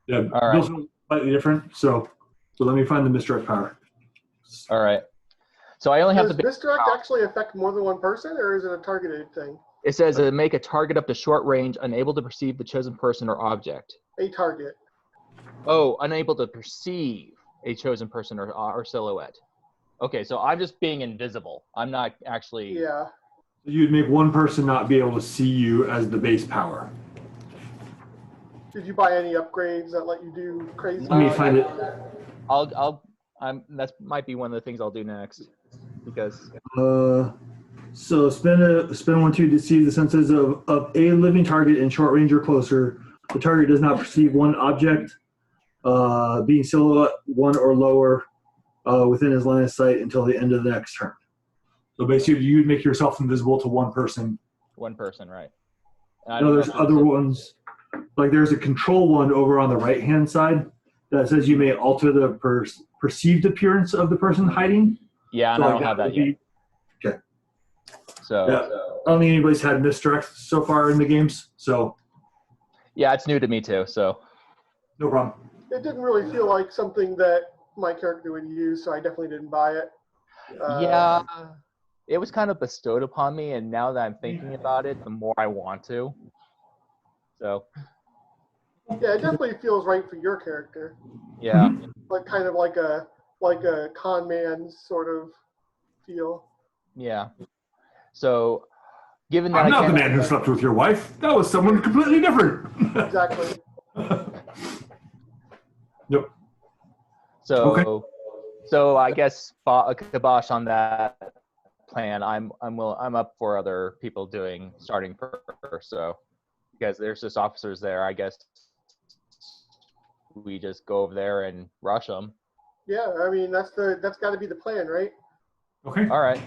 All right. Bilson will be slightly different. So let me find the misdirect power. All right. So I only have Does the. misdirect actually affect more than one person, or is it a targeted thing? It says make a target up to short range, unable to perceive the chosen person or object. A target. Oh, unable to perceive a chosen person or silhouette. Okay, so I'm just being invisible. I'm not actually. Yeah. You'd make one person not be able to see you as the base power. Did you buy any upgrades that let you do crazy? Let me find it. That might be one of the things I'll do next, because. So spend 1 to deceive the senses of a living target in short range or closer. The target does not perceive one object, being silhouette 1 or lower, within his line of sight until the end of the next turn. So basically, you'd make yourself invisible to one person. One person, right? No, there's other ones. Like there's a control one over on the right-hand side that says you may alter the perceived appearance of the person hiding. Yeah, and So I don't have that yet. Okay. So. Yeah. I don't think anybody's had misdirect so far in the games, so. Yeah, it's new to me too, so. No problem. It didn't really feel like something that my character would use, so I definitely didn't buy it. Yeah, it was kind of bestowed upon me, and now that I'm thinking about it, the more I want to. So. Yeah, it definitely feels right for your character. Yeah. Like kind of like a con man sort of feel. Yeah. So, given that I'm I not can't. the man who slept with your wife. That was someone completely different. Exactly. Yep. So, Okay. so I guess kibosh on that plan. I'm up for other people starting first. So, because there's just officers there, I guess we just go over there and rush them. Yeah, I mean that's got to be the plan, right? Okay. All right.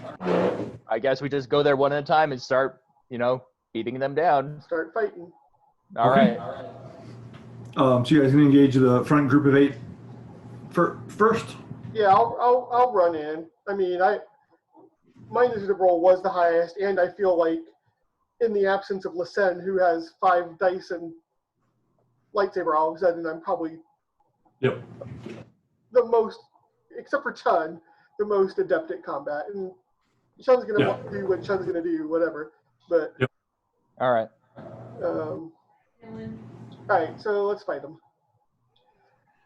I guess we just go there one at a time and start, beating them down. Start fighting. All Okay. right. So you guys can engage the front group of 8 first. Yeah, I'll run in. I mean, my initiative roll was the highest, and I feel like in the absence of Lisen, who has 5 dice and lightsaber, all of a sudden I'm probably Yep. the most, except for Chun, the most adept at combat. And Chun's gonna do what Chun's gonna do, whatever. But All right. all right, so let's fight them.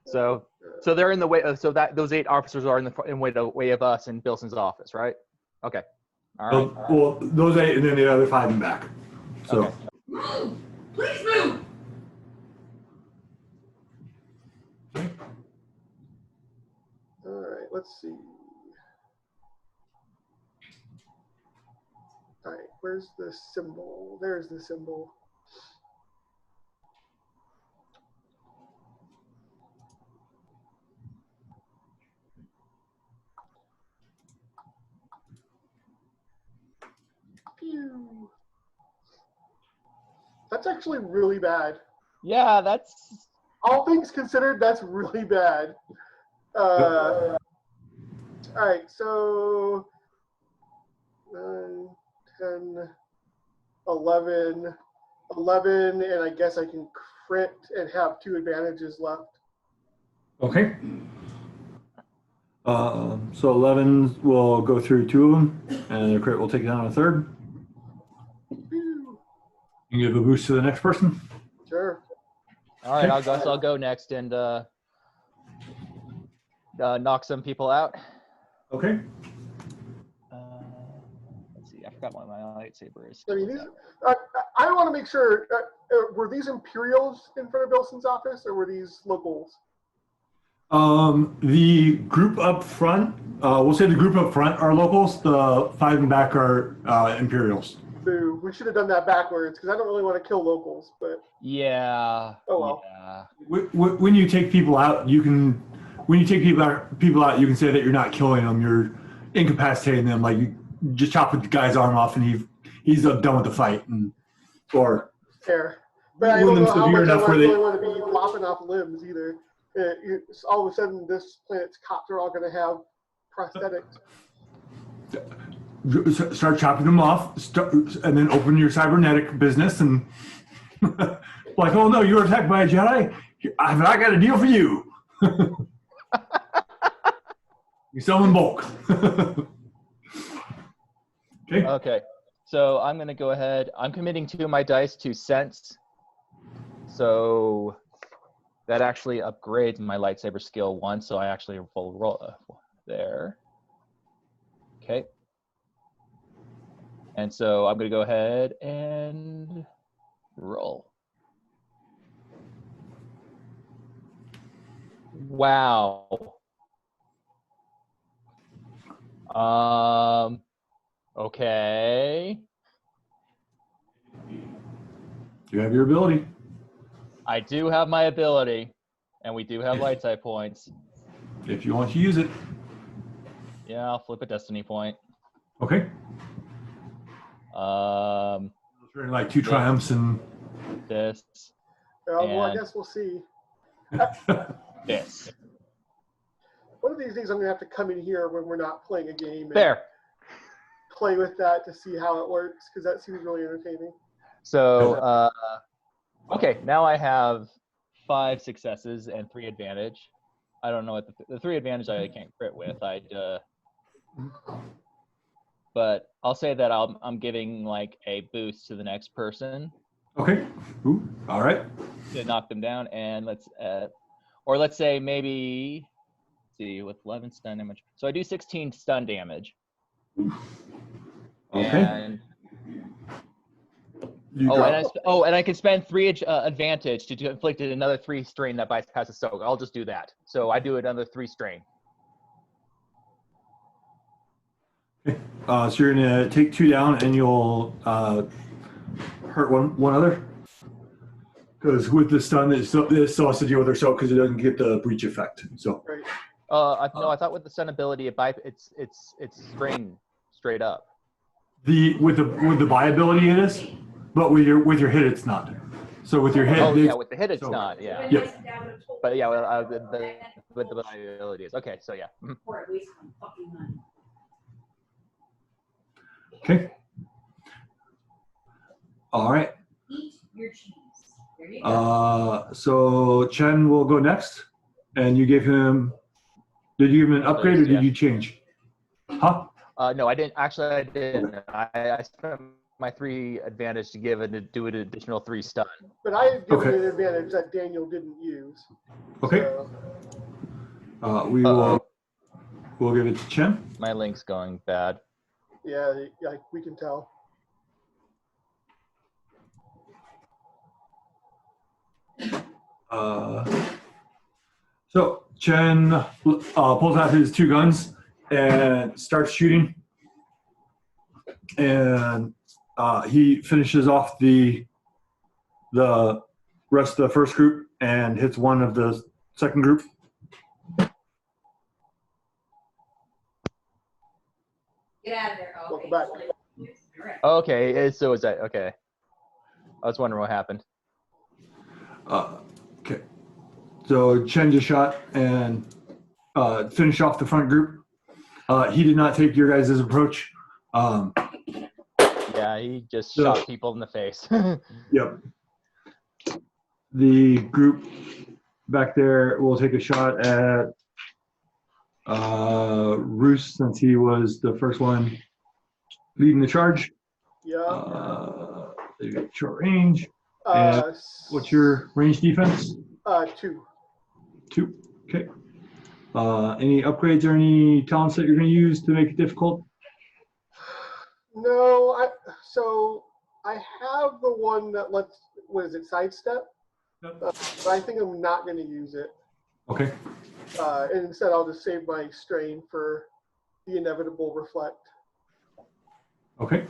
So they're in the way. So that those 8 officers are in the way of us in Bilson's office, right? Okay. All right. Well, those 8 and then the other 5 in back. So. Okay. Move! Please move! All right, let's see. All right, where's the symbol? There's the symbol. Pew. That's actually really bad. Yeah, that's. All things considered, that's really bad. All right, so 9, 10, 11, and I guess I can crit and have 2 advantages left. Okay. So 11 will go through 2 of them, and the crit will take down a 3rd. Pew. You give a boost to the next person. Sure. All right. I'll go next and knock some people out. Okay. Let's see. I forgot what my lightsaber is. I mean, I want to make sure, were these Imperials in front of Bilson's office, or were these locals? The group up front, we'll say the group up front are locals. The 5 in back are Imperials. Boo. We should have done that backwards because I don't really want to kill locals, but Yeah. oh well. Yeah. When you take people out, you can. When you take people out, you can say that you're not killing them. You're incapacitating them. Like you just chop the guy's arm off, and he's done with the fight, or Fair. But I wound don't them know how severe much I enough where really they. want to be lopping off limbs either. All of a sudden, this planet's cops are all going to have prosthetics. Start chopping them off, and then open your cybernetic business, and like, oh no, you were attacked by a Jedi. I got a deal for you. You sell them in bulk. Okay. Okay. So I'm going to go ahead. I'm committing 2 of my dice to sense. So that actually upgrades my lightsaber skill 1. So I actually will roll there. Okay. And so I'm going to go ahead and roll. Wow. Okay. You have your ability. I do have my ability, and we do have light side points. If you want to use it. Yeah, I'll flip a destiny point. Okay. Like 2 triumphs and this. Well, I guess we'll see. This. One of these days, I'm going to have to come in here when we're not playing a game and There. play with that to see how it works, because that seems really entertaining. So, okay, now I have 5 successes and 3 advantage. I don't know what the 3 advantage I can't crit with. But I'll say that I'm giving like a boost to the next person. Okay. Ooh, all right. To knock them down, and let's say maybe, let's see, with 11 stun damage. So I do 16 stun damage. Okay. And and I can spend 3 advantage to inflict another 3 strain that bypasses soak. I'll just do that. So I do another 3 strain. So you're gonna take 2 down, and you'll hurt one other. Because with the stun, it still has to deal with their soak because it doesn't get the breach effect. So. Right. No, I thought with the stun ability, it's strain straight up. With the buy ability it is, but with your hit it's not. So with your hit. Oh yeah, with the hit it's not. Yeah. Yep. But yeah, with the buy ability is okay. So yeah. Or at least some fucking money. Okay. All right. Eat your cheese. There you go. So Chen will go next, and you gave him. Did you give him an upgrade or did you change? Huh? No, I didn't. Actually, I didn't. I spent my 3 advantage to do an additional 3 stun. But I had given an advantage that Daniel didn't use. Okay. So. We'll give it to Chen. My link's going bad. Yeah, we can tell. So Chen pulls out his 2 guns and starts shooting, and he finishes off the rest of the first group and hits one of the second group. Get out of there. Oh, okay. Welcome back. All right. Okay, so is that okay? I was wondering what happened. Okay. So Chen just shot and finished off the front group. He did not take your guys' approach. Yeah, he just shot people in the face. Yep. The group back there will take a shot at Roos, since he was the first one leading the charge. Yeah. They got short range. And what's your range defense? 2. 2. Okay. Any upgrades or any talents that you're going to use to make it difficult? No, so I have the one that lets, what is it, sidestep? But I think I'm not going to use it. Okay. And instead, I'll just save my strain for the inevitable reflect. Okay.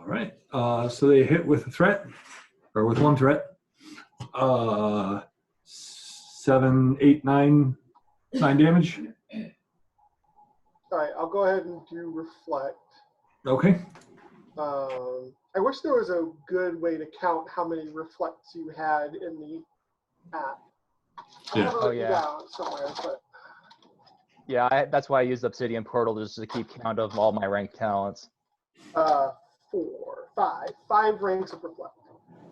right. So they hit with a threat, or with one threat. 7, 8, 9 damage. All right, I'll go ahead and do reflect. Okay. I wish there was a good way to count how many reflects you had in the app. I Yeah. have it Oh, written yeah. down somewhere, but Yeah, that's why I used Obsidian Portal just to keep count of all my ranked talents. 4, 5 ranks of reflect.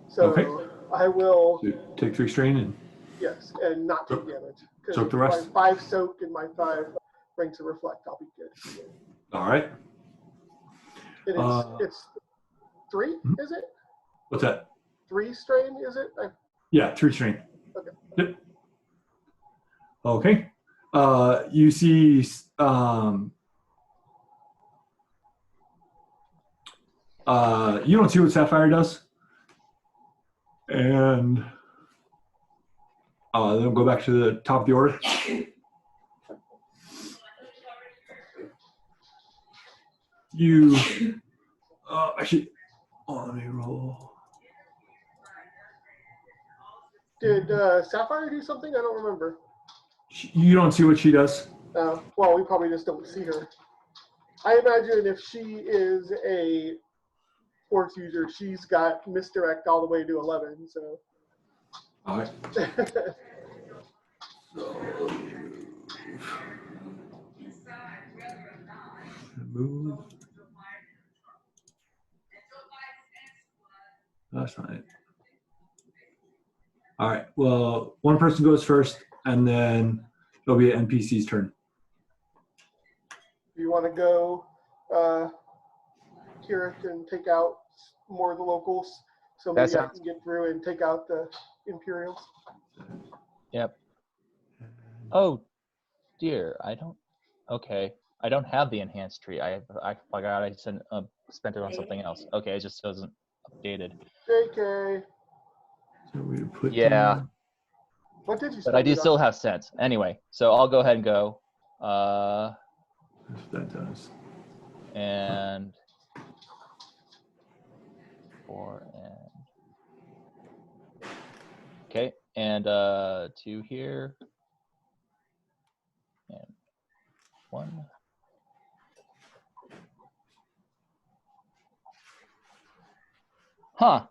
So Okay. I will, So take 3 strain and yes, and not take damage. 'Cause soak the rest. My 5 soak and my 5 ranks of reflect, I'll be good. All right. And it's 3, is it? What's that? 3 strain, is it? Yeah, 3 strain. Okay. Yep. Okay. You see you don't see what Sapphire does. And then we'll go back to the top of the order. You actually, let me roll. Did Sapphire do something? I don't remember. You don't see what she does. Well, we probably just don't see her. I imagine if she is a force user, she's got misdirect all the way to 11. So. All right. Move. That's not it. All right. Well, one person goes first, and then it'll be an NPC's turn. Do you want to go, Kira can take out more of the locals, so maybe I can get through and take out the Imperials. Yep. Oh, dear. Okay. I don't have the enhanced tree. I forgot I spent it on something else. Okay, it just wasn't updated. JK. So we put Yeah. What did you But I do still have sense. Anyway, so I'll go ahead and go. That does. And 4 and okay, and 2 here. And 1. Huh.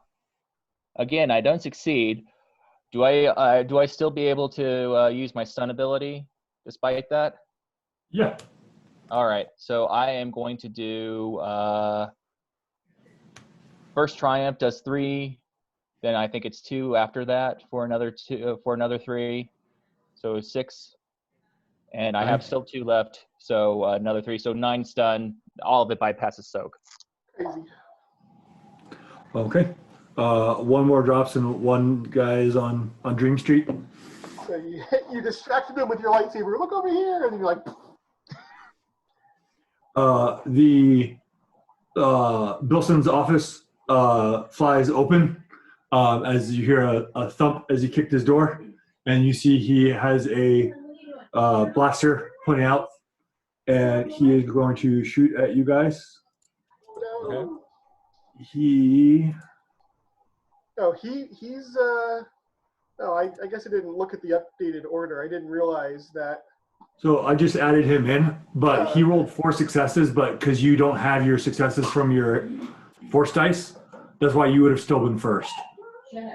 Again, I don't succeed. Do I still be able to use my stun ability despite that? Yeah. All right. So I am going to do first triumph does 3, then I think it's 2 after that for another 2 for another 3. So 6. And I have still 2 left, so another 3. So 9 stun. All of it bypasses soak. Crazy. Okay. One more drops and one guy is on Dream Street. So you distracted them with your lightsaber. Look over here, and you're like. The Bilson's office flies open as you hear a thump as he kicked his door, and you see he has a blaster pointing out, and he is going to shoot at you guys. Okay. He's I guess I didn't look at the updated order. I didn't realize that. So I just added him in, but he rolled 4 successes, but because you don't have your successes from your force dice, that's why you would have still been first.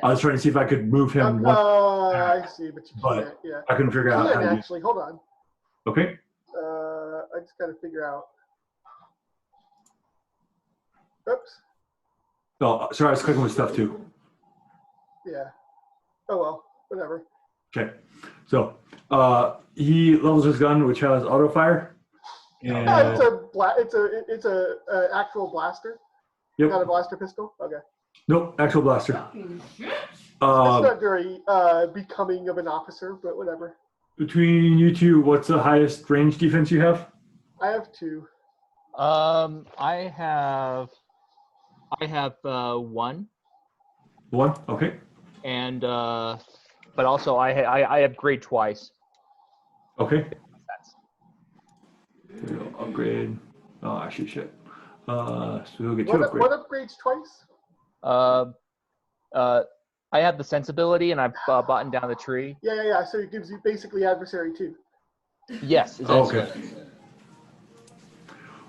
I was trying to see if I could move him. I see, but you can't. Yeah. I couldn't figure out how to actually. Hold on. Okay. I just got to figure out. Oops. Oh, sorry, I was clicking with stuff too. Yeah. Oh well, whatever. Okay. So he levels his gun, which has auto fire. And it's a actual blaster. Yep. Not a blaster pistol. Okay. Nope, actual blaster. It's not very becoming of an officer, but whatever. Between you two, what's the highest range defense you have? I have 2. I have 1. 1. Okay. And but also I upgrade twice. Okay. There we go. Upgrade. Oh, actually, shit. So we'll get two What upgrades. upgrades twice? I have the sensibility, and I've bought down the tree. Yeah. So it gives you basically adversary too. Yes, essentially.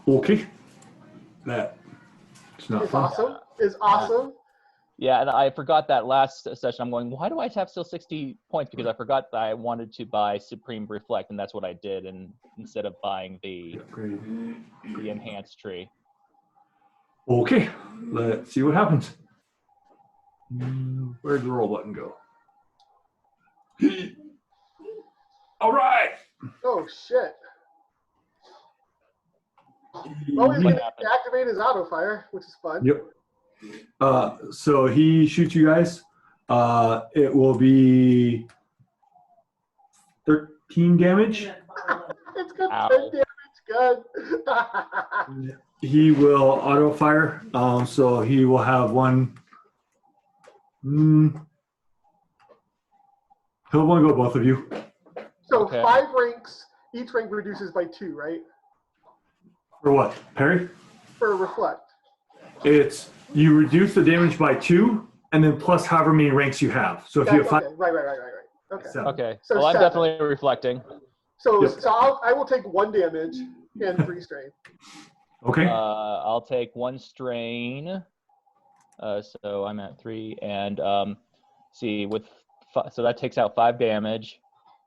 Okay. It's not It's fun. awesome. It's awesome. Yeah, and I forgot that last session. I'm going, why do I have still 60 points? Because I forgot that I wanted to buy Supreme Reflect, and that's what I did, and instead of buying the enhanced tree. Okay, let's see what happens. Where'd the roll button go? All right. Oh shit. Well, he's going to activate his auto fire, which is fun. Yep. So he shoots you guys. It will be 13 damage. It's good. Ow. 10 damage. Good. He will auto fire. So he will have one. He'll want to go both of you. So Okay. 5 ranks. Each rank reduces by 2, right? For what? Parry? For reflect. It's you reduce the damage by 2, and then plus however many ranks you have. So if you have 5, Okay. Right. Okay. 7. Okay, So well, I'm 7. definitely reflecting. So Yep. I will take 1 damage and 3 strain. Okay. I'll take 1 strain. So I'm at 3, and see so that takes out 5 damage,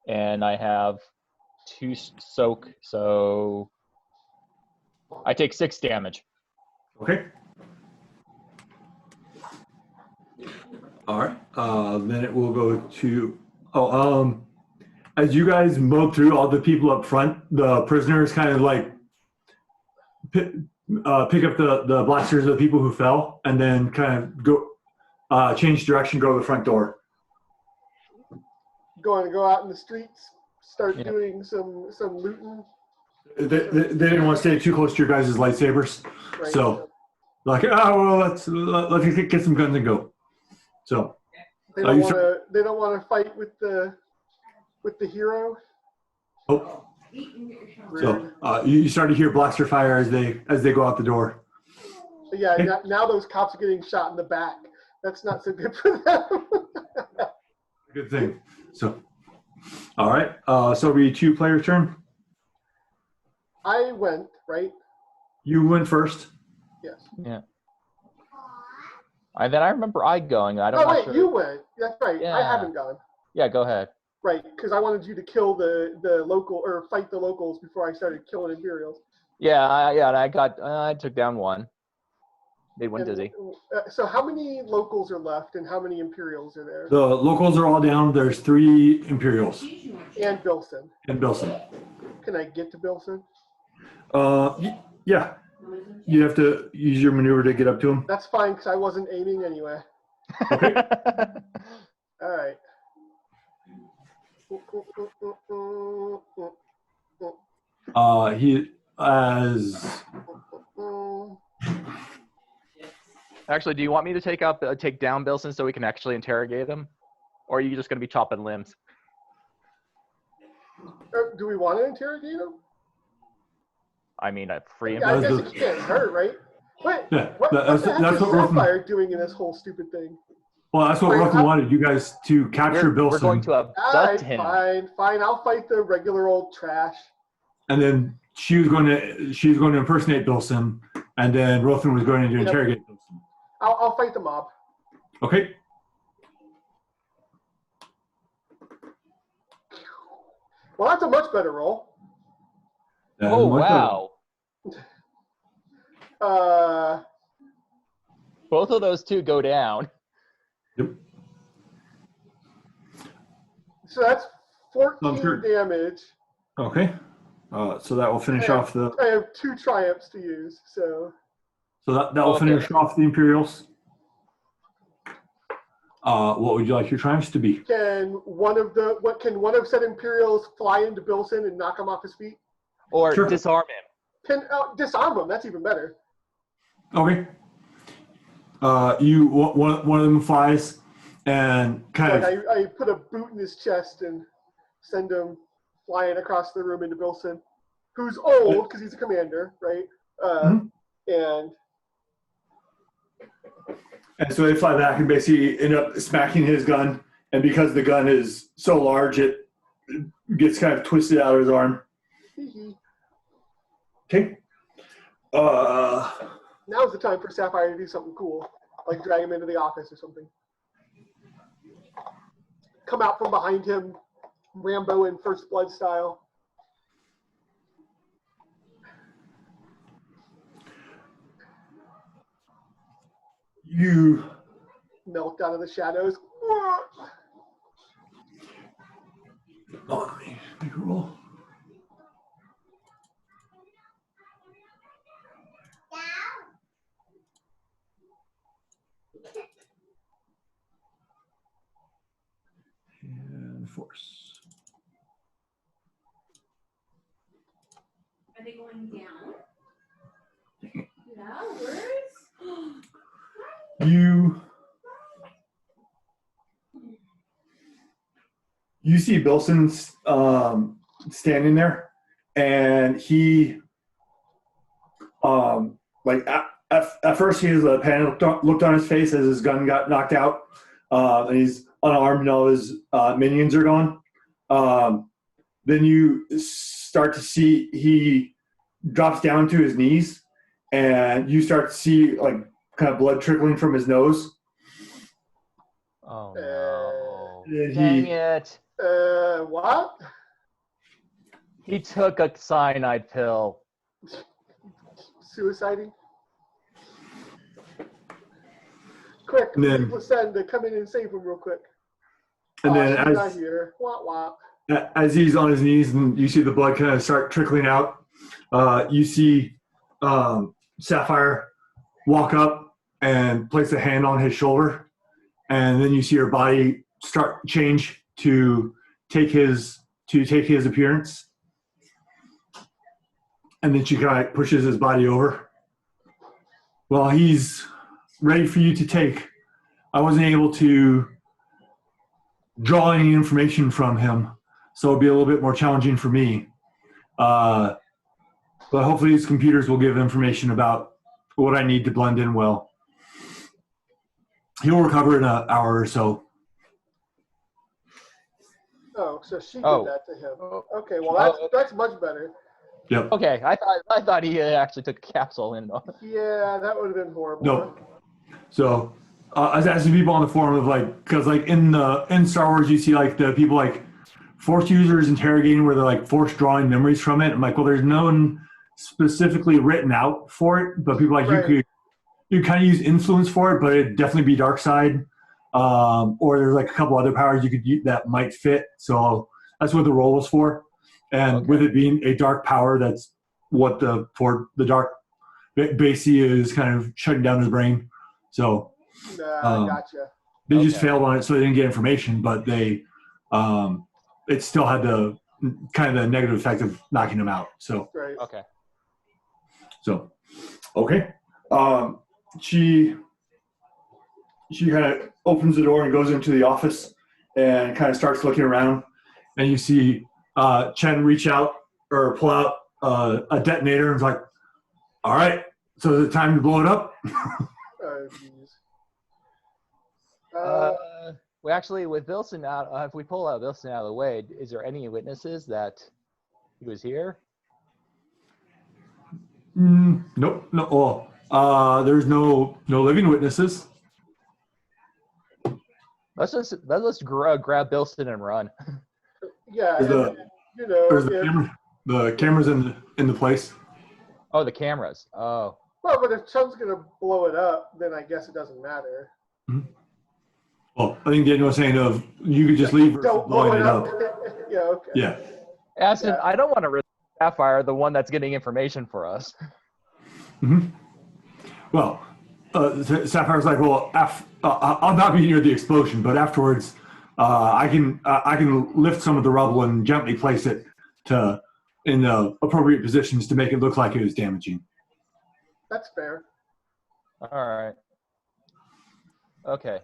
and I have 2 soak, so I take 6 damage. Okay. All right. Then it will go to. As you guys mow through all the people up front, the prisoners kind of like pick up the blasters of the people who fell, and then kind of go change direction, go to the front door. Going to go out in the streets, start Yeah. doing some looting. They didn't want to stay too close to your guys' lightsabers, Right? so like, let's get some guns and go. So They you don't want to fight with the hero. oh, so you start to hear blaster fire as they go out the door. But yeah, now those cops are getting shot in the back. That's not so good for them. Good thing. So, all right. So it'll be 2 players' turn. I went, right? You went first. Yes. Yeah. And then I remember going. I don't Oh, know. wait, you went. That's right. I Yeah. haven't gone. Yeah, go ahead. Right, because I wanted you to kill the local, or fight the locals before I started killing Imperials. Yeah, and I took down 1. Made 1 dizzy. So how many locals are left, and how many Imperials are there? The locals are all down. There's 3 Imperials And Bilson. and Bilson. Can I get to Bilson? Yeah. You have to use your maneuver to get up to him. That's fine, because I wasn't aiming anyway. Okay. All right. He as Actually, do you want me to take down Bilson so we can actually interrogate him, or are you just going to be chopping limbs? Do we want to interrogate him? I mean, free him. Yeah, I guess it can't hurt, right? Wait, Yeah, what the that's heck what is Rothan- Sapphire doing in this whole stupid thing? well, that's what Rothan wanted you guys to capture We're Bilson, going to All right, abduct him. fine. I'll fight the regular old trash. and then she was going to impersonate Bilson, and then Rothan was going to interrogate Bilson. I'll fight the mob. Okay. Well, that's a much better roll. Oh, wow. Both of those 2 go down. Yep. So that's 14 sure. damage. Okay. So that will finish off the. I have 2 triumphs to use, so. So that will Okay. finish off the Imperials. What would you like your triumphs to be? Can one of said Imperials fly into Bilson and knock him off his feet? Or Sure. disarm him. Disarm him. That's even better. Okay. One of them flies and kind Like of. I put a boot in his chest and send him flying across the room into Bilson, who's old because he's a commander, right? Mhm. And so they fly back and basically end up smacking his gun. And because the gun is so large, it gets kind of twisted out of his arm. Okay. Now's the time for Sapphire to do something cool, like drag him into the office or something. Come out from behind him, Rambo in First Blood style. You Melt out of the shadows. Oh, let me make a roll. And force. Are they going down? Yeah, words? You see Bilisen standing there, and he like at first he has a panic looked on his face as his gun got knocked out, and he's unarmed and all his minions are gone. Then you start to see he drops down to his knees, and you start to see like kind of blood trickling from his nose. Oh no! And Dang it! What? He took a cyanide pill. Suiciding? Quick, And then- Bilisen to come in and save him real quick. And then she's not here. Wah, wah. as he's on his knees and you see the blood kind of start trickling out, you see Sapphire walk up and place a hand on his shoulder, and then you see her body start change to take his appearance, and then she kind of pushes his body over. Well, he's ready for you to take. I wasn't able to draw any information from him, so it'll be a little bit more challenging for me. But hopefully his computers will give information about what I need to blend in well. He'll recover in an hour or so. Oh, so she did Oh. that to him. Okay, well that's much better. Yep. Okay, I thought he actually took a capsule in. Yeah, that would have been horrible. No. So I was asking people on the forum of like, because like in Star Wars you see like the people like force users interrogating where they're like force drawing memories from it. I'm like, well, there's none specifically written out for it, but people like Right. you kind of use influence for it, but it'd definitely be dark side. Or there's like a couple other powers you could use that might fit. So that's what the role was for. And Okay. with it being a dark power, that's what the dark Basie is kind of shutting down his brain. So Gotcha. they just Okay. failed on it, so they didn't get information, but they it still had the kind of the negative effect of knocking him out. So Right. Okay. Okay. She kind of opens the door and goes into the office and kind of starts looking around, and you see Chen reach out or pull out a detonator and is like, all right, so is it time to blow it up? Geez. Well, actually, with Bilisen out, if we pull out Bilisen out of the way, is there any witnesses that he was here? Nope. No. There's no living witnesses. Let's grab Bilisen and run. Yeah, There's and, you know, There's the if, camera. The camera's in the place. Oh, the cameras. Oh, well, but if Chun's gonna blow it up, then I guess it doesn't matter. Well, I think Daniel was saying of you could just leave versus Don't blow blowing it it up. up. Yeah, okay. Yeah. Aston, Yeah. I don't want to risk Sapphire, the one that's getting information for us. Well, Sapphire's like, well, I'll not be near the explosion, but afterwards, I can lift some of the rubble and gently place it in the appropriate positions to make it look like it was damaging. That's fair. All right. Okay.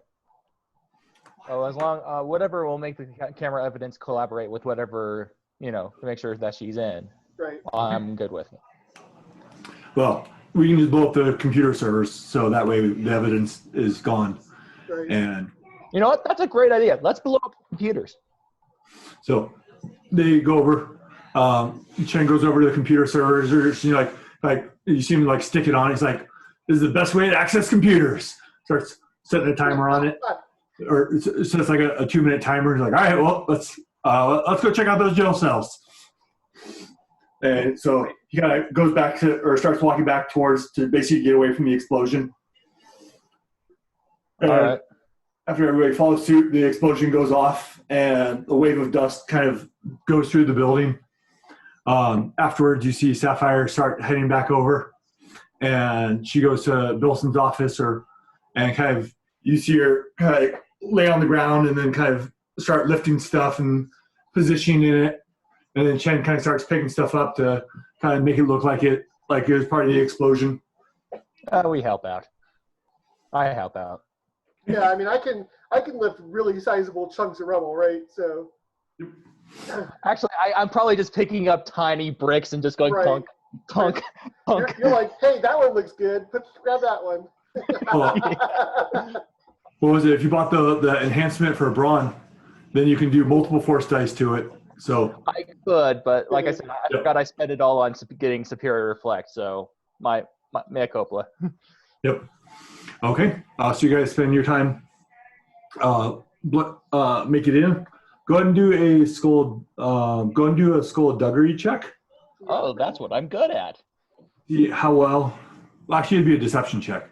Oh, as long whatever will make the camera evidence collaborate with whatever, to make sure that she's in. Right. I'm good with it. Well, we can just blow up the computer servers so that way the evidence is gone. Right. And You know what? That's a great idea. Let's blow up computers. so they go over. Chen goes over to the computer servers, or like you see him like stick it on. He's like, "This is the best way to access computers." Starts setting a timer on it, or so it's like a 2-minute timer. He's like, "All right, well let's go check out those jail cells." And so he kind of goes back or starts walking back to basically get away from the explosion. All right. After everybody follows suit, the explosion goes off, and a wave of dust kind of goes through the building. Afterwards, you see Sapphire start heading back over, and she goes to Bilison's office, and kind of you see her kind of lay on the ground and then kind of start lifting stuff and positioning it. And then Chen kind of starts picking stuff up to kind of make it look like it was part of the explosion. We help out. I help out. Yeah, I mean, I can lift really sizable chunks of rubble, right? So. Actually, I'm probably just picking up tiny bricks and just going Right. tunk, tunk, tunk. You're like, hey, that one looks good. Grab that one. What was it? If you bought the enhancement for Brawn, then you can do multiple force dice to it. So I could, but like I said, I forgot I spent it all on getting Superior Reflect, so my mea culpa. Yep. Okay. So you guys spend your time make it in. Go ahead and do a skullduggery check. Oh, that's what I'm good at. See how well. Actually, it'd be a deception check.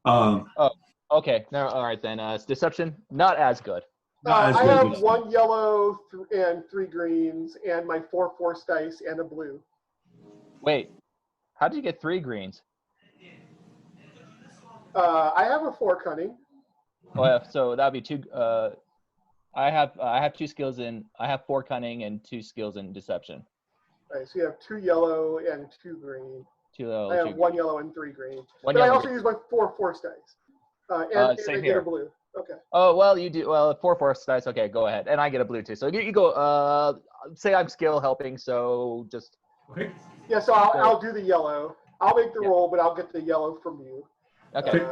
Okay. No, all right then. It's deception, not as good. Not as I good have as- 1 yellow and 3 greens, and my 4 force dice and a blue. Wait, how did you get 3 greens? I have a 4 cunning. Oh, yeah, so that'd be 2. I have 2 skills in. I have 4 cunning and 2 skills in deception. Right, so you have 2 yellow and 2 green. 2 yellow. I have 2 1 yellow and 3 green. One But I yellow. also use my 4 force dice. And Same I get here. a blue. Okay. Oh, well, you do. Well, 4 force dice. Okay, go ahead. And I get a blue too. So you go, say I'm skill helping, so just. Okay. Yeah, so I'll do the yellow. I'll make the roll, but I'll get the yellow from you. Okay.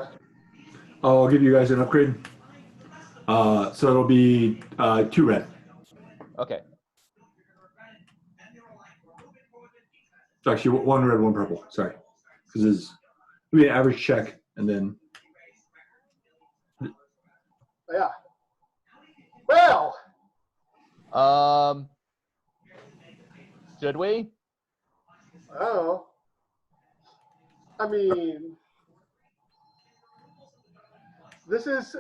I'll give you guys an upgrade. So it'll be 2 red. Okay. It's actually 1 red, 1 purple. Sorry, because it'll be an average check, and then. Yeah. Well. Should we? Oh. I mean, this is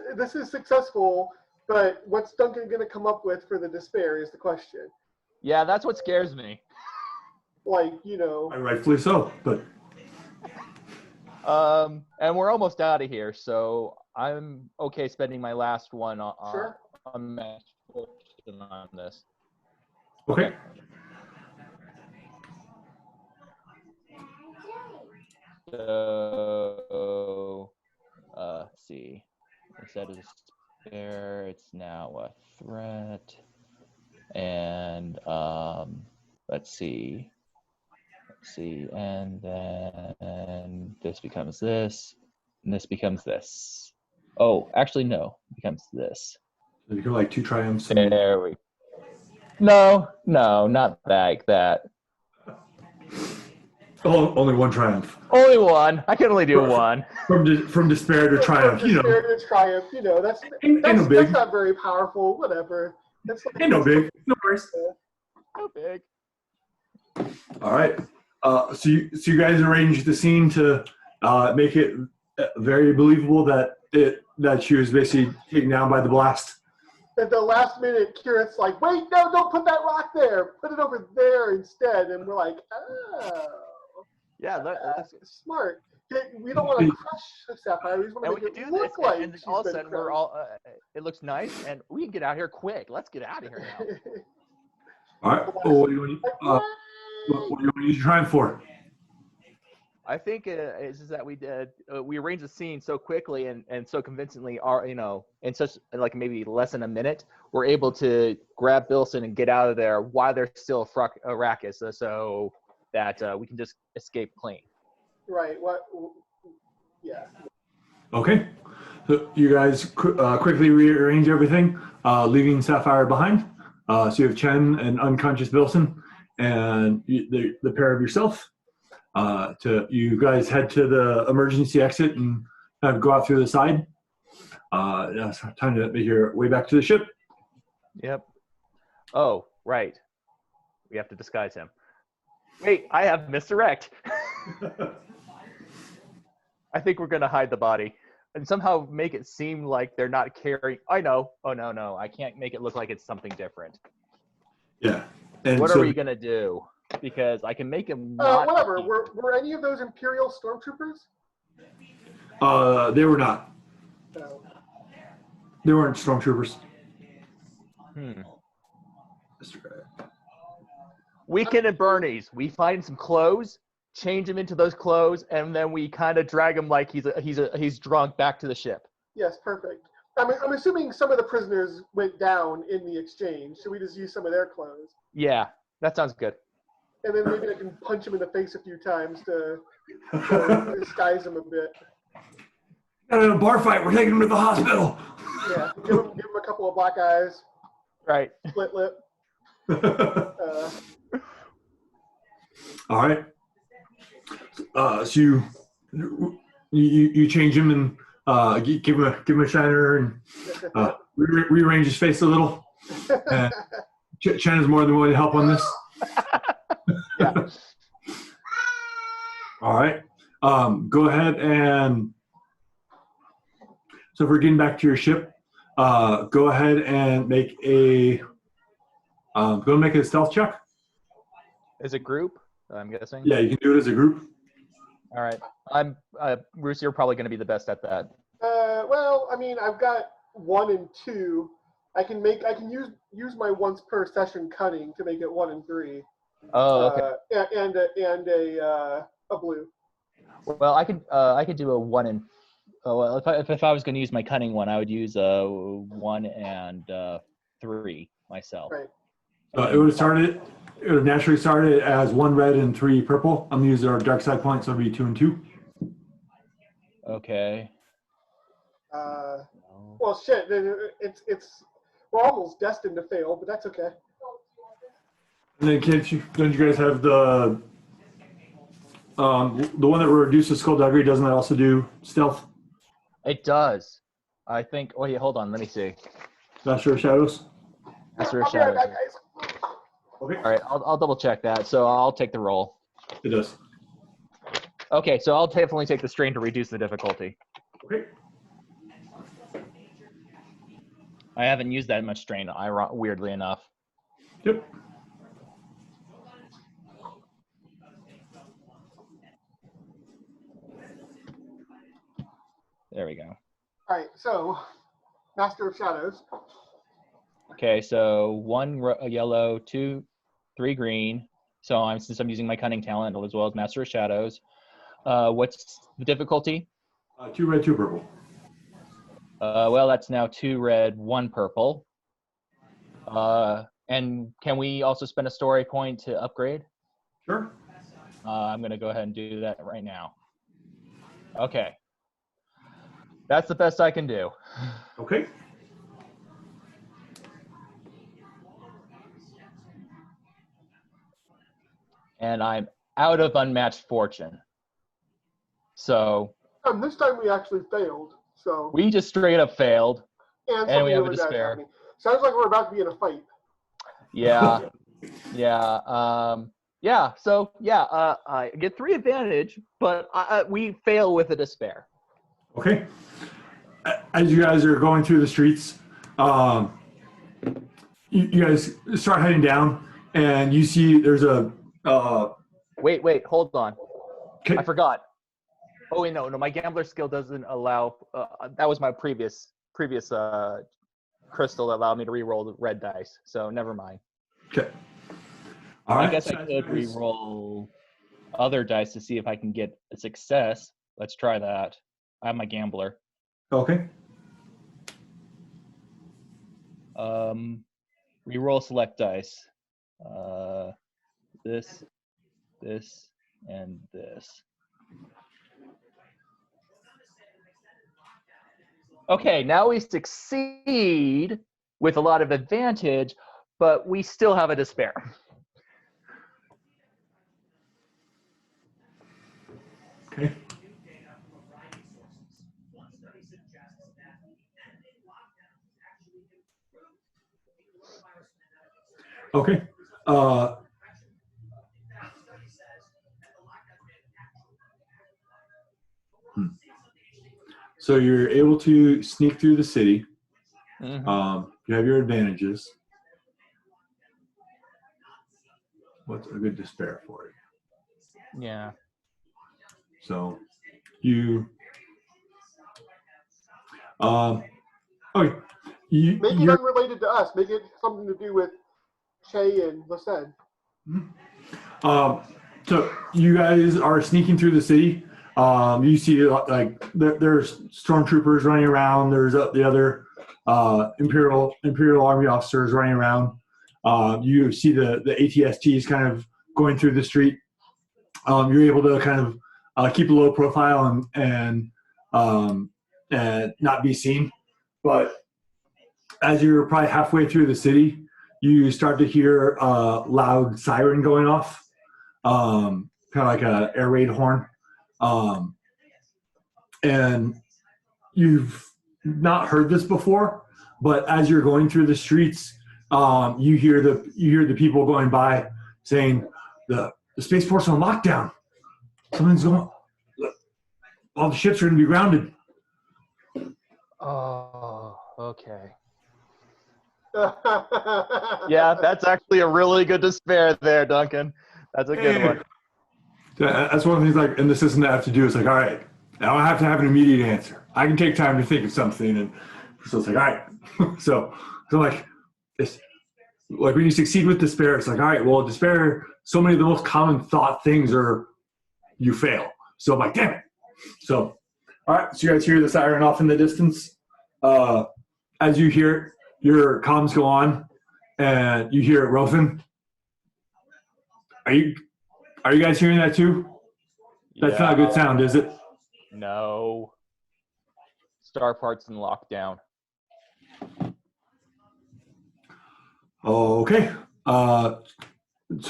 successful, but what's Duncan going to come up with for the despair is the question. Yeah, that's what scares me. Like, you know. Rightfully so, but. And we're almost out of here, so I'm okay spending my last one Sure. on match fortune on this. Okay. So, let's see. Instead of despair, it's now a threat. And let's see, and then this becomes this, and this becomes this. Oh, actually, no, it becomes this. So you go like 2 triumphs. There we. No, not like that. Oh, only 1 triumph. Only one. I can only do one. From despair to triumph, you know. Despair to triumph, you know, that's no big. that's not very powerful, whatever. That's like, Ain't no big. No worries. So big. All right. So you guys arranged the scene to make it very believable that she was basically taken down by the blast. At the last minute, Kirit's like, wait, no, don't put that rock there. Put it over there instead. And we're like, oh. Yeah, that's Smart. We don't want to crush Sapphire. We just want and to we make can it do this, look like and she's all of a been sudden we're crushed. all. It looks nice, and we can get out of here quick. Let's get out of here now. All right. Well, what do you want to use your time for? I think is that we arranged the scene so quickly and so convincingly, in such like maybe less than a minute, we're able to grab Bilisen and get out of there while there's still a ruckus, so that we can just escape clean. Right. What? Yeah. Okay. So you guys quickly rearrange everything, leaving Sapphire behind. So you have Chen and unconscious Bilisen, and the pair of yourself. You guys head to the emergency exit and kind of go out through the side. It's time to make your way back to the ship. Yep. Oh, right. We have to disguise him. Wait, I have misdirect. I think we're gonna hide the body and somehow make it seem like they're not carrying. I know. Oh no, I can't make it look like it's something different. Yeah. And What so, are we gonna do? Because I can make him not. Whatever. Were any of those Imperial stormtroopers? they were not. No. They weren't stormtroopers. Weekend at Bernie's. We find some clothes, change him into those clothes, and then we kind of drag him like he's drunk back to the ship. Yes, perfect. I'm assuming some of the prisoners went down in the exchange, so we just use some of their clothes. Yeah, that sounds good. And then maybe I can punch him in the face a few times to disguise him a bit. Got in a bar fight. We're taking him to the hospital. Yeah, give him a couple of black eyes. Right. Split lip. All right. So you change him and give him a shiner and rearrange his face a little. Chen is more than willing to help on this. Yeah. All right. Go ahead and so if we're getting back to your ship, go ahead and make a stealth check. As a group, I'm guessing. Yeah, you can do it as a group. All right. Bruce, you're probably going to be the best at that. Well, I mean, I've got 1 and 2. I can use my once per session cunning to make it 1 and 3. Oh, okay. And a blue. Well, I could do a 1 and. Oh, well, if I was going to use my cunning one, I would use a 1 and 3 myself. Right. It would have naturally started as 1 red and 3 purple. I'm gonna use our dark side points, so it'll be 2 and 2. Okay. Well, shit. Then we're almost destined to fail, but that's okay. And then don't you guys have the one that reduces skullduggery? Doesn't that also do stealth? It does. I think. Oh yeah, hold on. Let me see. Master of Shadows. Master of I'll be right Shadows. back, guys. Okay. All right, I'll double check that. So I'll take the roll. It does. Okay, so I'll definitely take the strain to reduce the difficulty. Okay. I haven't used that much strain, weirdly enough. Yep. There we go. All right, so Master of Shadows. Okay, so 1 yellow, 2, 3 green. So since I'm using my cunning talent as well as Master of Shadows. What's the difficulty? 2 red, 2 purple. Well, that's now 2 red, 1 purple. And can we also spend a story point to upgrade? Sure. I'm going to go ahead and do that right now. Okay. That's the best I can do. Okay. And I'm out of unmatched fortune. So This time we actually failed. So we just straight up failed. and and we some have of a the other guys despair. happening. Sounds like we're about to be in a fight. Yeah. Yeah. Yeah. So yeah, I get 3 advantage, but we fail with a despair. Okay. As you guys are going through the streets, you guys start heading down, and you see there's a. Wait, hold on. Okay. I forgot. Oh wait, no, my gambler skill doesn't allow. That was my previous crystal that allowed me to re-roll the red dice. So never mind. Okay. All right. I guess I could re-roll other dice to see if I can get a success. Let's try that. I have my gambler. Okay. Re-roll select dice. This, and this. Okay, now we succeed with a lot of advantage, but we still have a despair. Okay. Okay. So you're able to sneak through the city. Mhm. You have your advantages. What's a good despair for it? Yeah. So you, okay, Make it you're, unrelated to us. Make it something to do with Che and Lisen. so you guys are sneaking through the city. You see like there's stormtroopers running around. There's the other Imperial Army officers running around. You see the ATSTs kind of going through the street. You're able to kind of keep a low profile and not be seen. But as you're probably halfway through the city, you start to hear a loud siren going off, kind of like a air raid horn. And you've not heard this before, but as you're going through the streets, you hear the people going by saying the spaceport's on lockdown. Something's going. All the ships are going to be grounded. Oh, okay. Yeah, that's actually a really good despair there, Duncan. That's a good one. That's one of the things like in the system that I have to do. It's like, all right, I don't have to have an immediate answer. I can take time to think of something, and so it's like, all right. so like, it's like when you succeed with despair, it's like, all right, well, despair. So many of the most common thought things are you fail. So I'm like, damn it. So, all right. So you guys hear the siren off in the distance. As you hear it, your comms go on, and you hear Rothan. Are you guys hearing that too? That's not a good sound, is it? No. Starport's in lockdown. Okay. So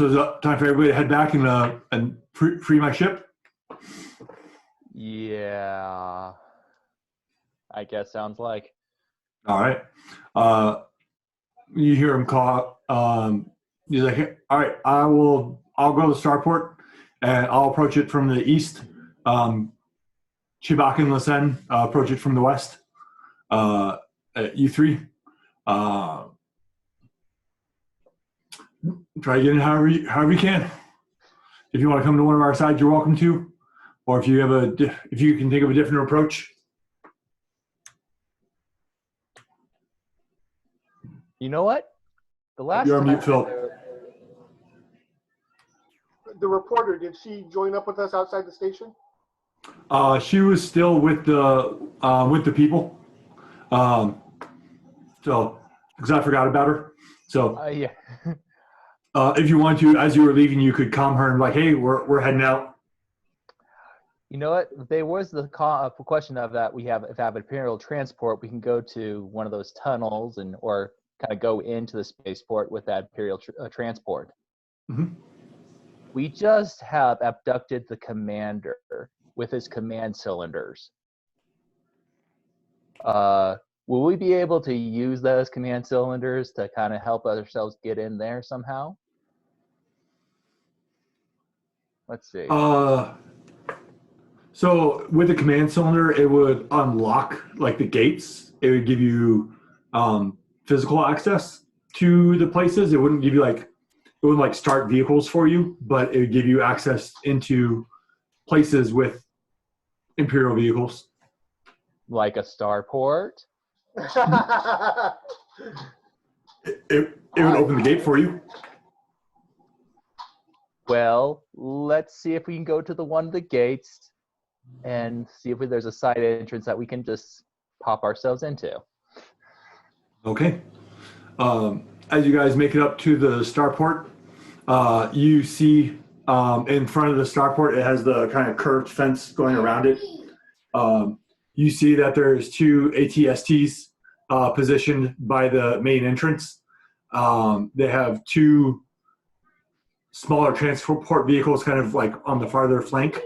is it time for everybody to head back and free my ship? Yeah. I guess sounds like. All right. You hear him call. He's like, "Hey, all right, I'll go to the starport and I'll approach it from the east. Chibak and Lisen approach it from the west. You three. Try to get in however you can. If you want to come to one of our sides, you're welcome to. Or if you can think of a different approach. You know what? The last You're on time mute, Phil. The reporter, did she join up with us outside the station? She was still with the people. So because I forgot about her. So yeah. if you want to, as you were leaving, you could calm her and like, hey, we're heading out. You know what? There was the question of that we have, if I have Imperial transport, we can go to one of those tunnels or kind of go into the spaceport with that Imperial transport. Mm-hmm. We just have abducted the commander with his command cylinders. Will we be able to use those command cylinders to kind of help ourselves get in there somehow? Let's see. So with the command cylinder, it would unlock like the gates. It would give you physical access to the places. It wouldn't give you it wouldn't like start vehicles for you, but it would give you access into places with Imperial vehicles. Like a starport? It would open the gate for you. Well, let's see if we can go to one of the gates and see if there's a side entrance that we can just pop ourselves into. Okay. As you guys make it up to the starport, you see in front of the starport, it has the kind of curved fence going around it. You see that there's 2 ATSTs positioned by the main entrance. They have 2 smaller transport vehicles kind of like on the farther flank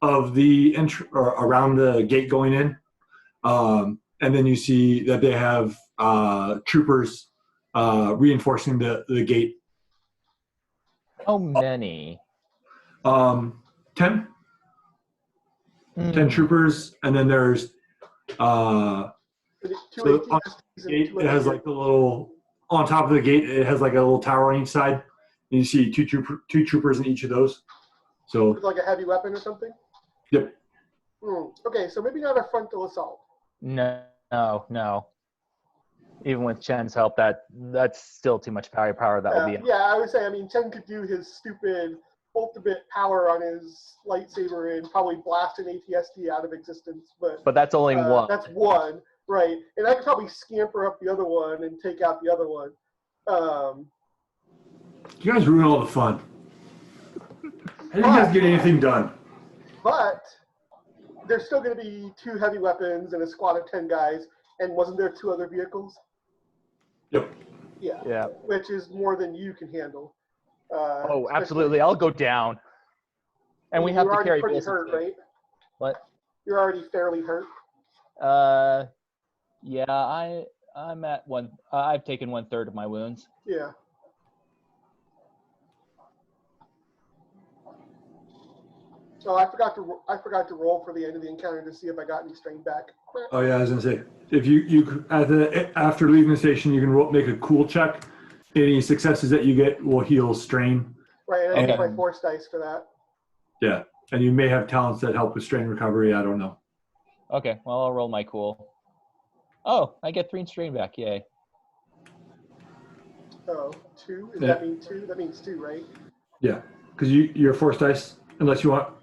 of the or around the gate going in. And then you see that they have troopers reinforcing the gate. How many? 10 troopers, and then there's so on the gate, it has like the little, on top of the gate, it has like a little tower on each side, and you see two troopers in each of those. So it's like a heavy weapon or something? Yep. Okay, so maybe not a frontal assault. No. Even with Chen's help, that's still too much firepower. That will be. Yeah, I would say, I mean, Chen could do his stupid ultimate power on his lightsaber and probably blast an ATST out of existence, but that's only one. That's one, right? And I could probably scamper up the other one and take out the other one. You guys ruin all the fun. How do you guys get anything done? But there's still going to be 2 heavy weapons and a squad of 10 guys. And wasn't there 2 other vehicles? Yep. Yeah. Which is more than you can handle. Absolutely. I'll go down. And we have to carry pretty hurt, right? What? You're already fairly hurt. Yeah. I'm at one. I've taken 1/3 of my wounds. Yeah. So I forgot to roll for the end of the encounter to see if I got any strain back. Oh yeah, I was gonna say, if you after leaving the station, you can make a cool check. Any successes that you get will heal strain. Right, and I get my force dice for that. Yeah, and you may have talents that help with strain recovery. I don't know. Okay, well I'll roll my cool. Oh, I get 3 strain back. Yay. Oh, 2? Does that mean 2? That means 2, right? Yeah, because your force dice, unless you want,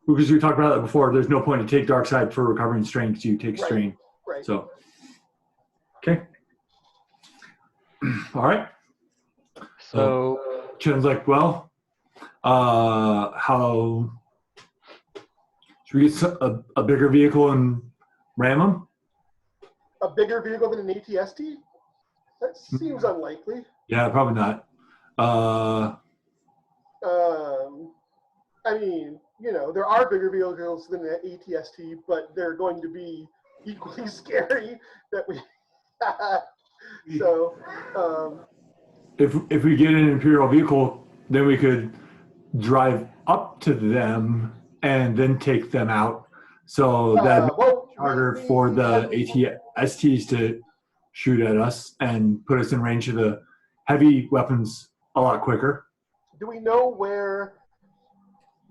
because we talked about that before. There's no point to take dark side for recovering strain because you take strain. Right. So, okay. All right. So Chen's like, well, how should we get a bigger vehicle and ram them? A bigger vehicle than an ATST? That seems unlikely. Yeah, probably not. I mean, there are bigger vehicles than an ATST, but they're going to be equally scary that we So, if we get an Imperial vehicle, then we could drive up to them and then take them out. So that'd be harder for the ATSTs to shoot at us and put us in range of the heavy weapons a lot quicker. Do we know where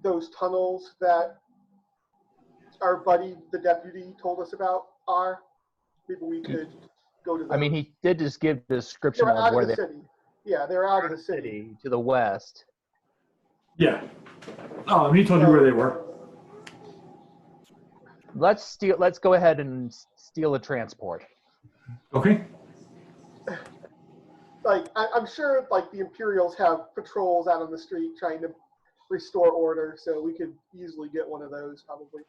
those tunnels that our buddy, the deputy, told us about are? Maybe we could go to them. I mean, he did just give the description of where city. Yeah, they're out of the city. To the west. Yeah. He told you where they were. Let's go ahead and steal a transport. Okay. I'm sure the Imperials have patrols out on the street trying to restore order, so we could easily get one of those probably.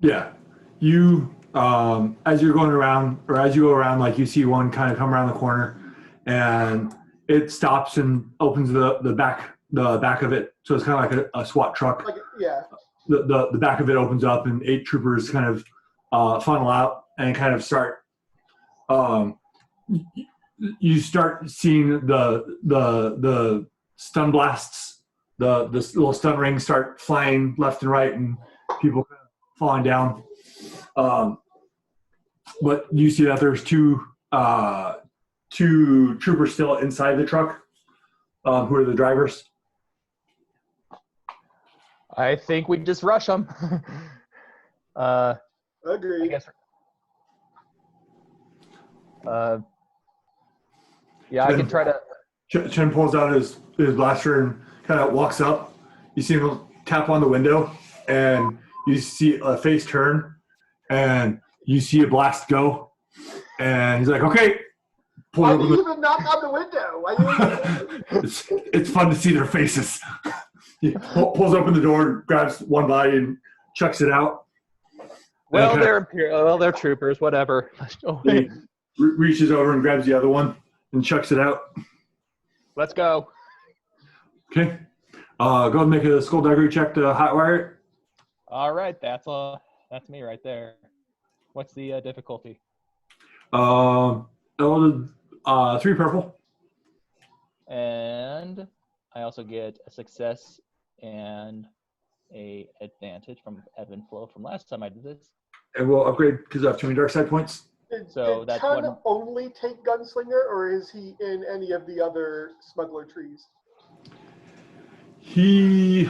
Yeah. You, as you're going around, or as you go around, you see one kind of come around the corner, and it stops and opens the back of it. So it's kind of like a SWAT truck. The back of it opens up, and 8 troopers kind of funnel out and kind of start. You start seeing the stun blasts, the little stun rings start flying left and right, and people kind of falling down. But you see that there's two troopers still inside the truck, who are the drivers. I think we just rush them. Agreed. I guess. Yeah, I can try to. Chen pulls out his blaster and kind of walks up. You see him tap on the window, and you see a face turn, and you see a blast go, and he's like, "Okay." Why do you even knock on the window? It's fun to see their faces. He pulls open the door, grabs one body, and chucks it out. Well, Okay. they're troopers, whatever. He reaches over and grabs the other one and chucks it out. Let's go. Okay. Go ahead and make a skullduggery check to hotwire it. All right, that's me right there. What's the difficulty? 3 purple. And I also get a success and a advantage from ebb and flow from last time I did this. And we'll upgrade because I have too many dark side points. So did that's Chun one- only take Gunslinger, or is he in any of the other smuggler trees? He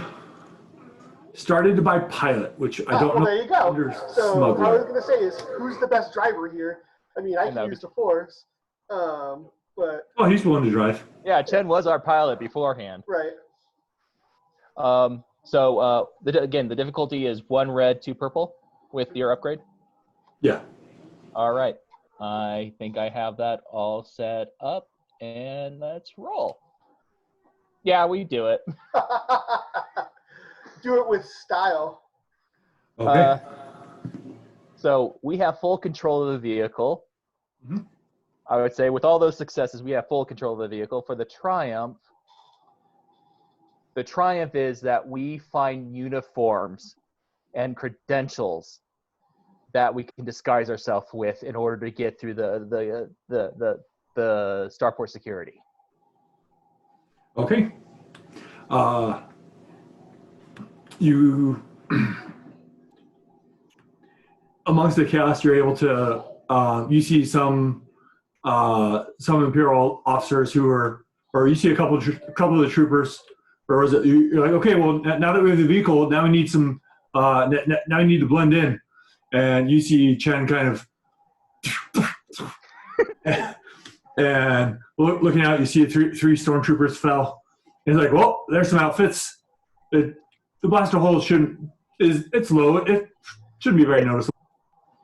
started to buy pilot, which I don't well, know. there you go. Under So smuggler. I was going to say is who's the best driver here? I mean, I And that can would use the Force, but Oh, he's willing to drive. Yeah, Chen was our pilot beforehand. right. Again, the difficulty is 1 red, 2 purple with your upgrade. Yeah. All right. I think I have that all set up, and let's roll. Yeah, we do it. Do it with style. Okay. So we have full control of the vehicle. Mhm. I would say with all those successes, we have full control of the vehicle. For the triumph is that we find uniforms and credentials that we can disguise ourselves with in order to get through the starport security. Okay. You, amongst the chaos, you're able to. You see some Imperial officers who are, or you see a couple of the troopers, or was it? You're like, okay, well, now that we have the vehicle, now we need some. Now we need to blend in, and you see Chen kind of. And looking out, you see three stormtroopers fell. And he's like, well, there's some outfits. The blaster hole it's low. It shouldn't be very noticeable.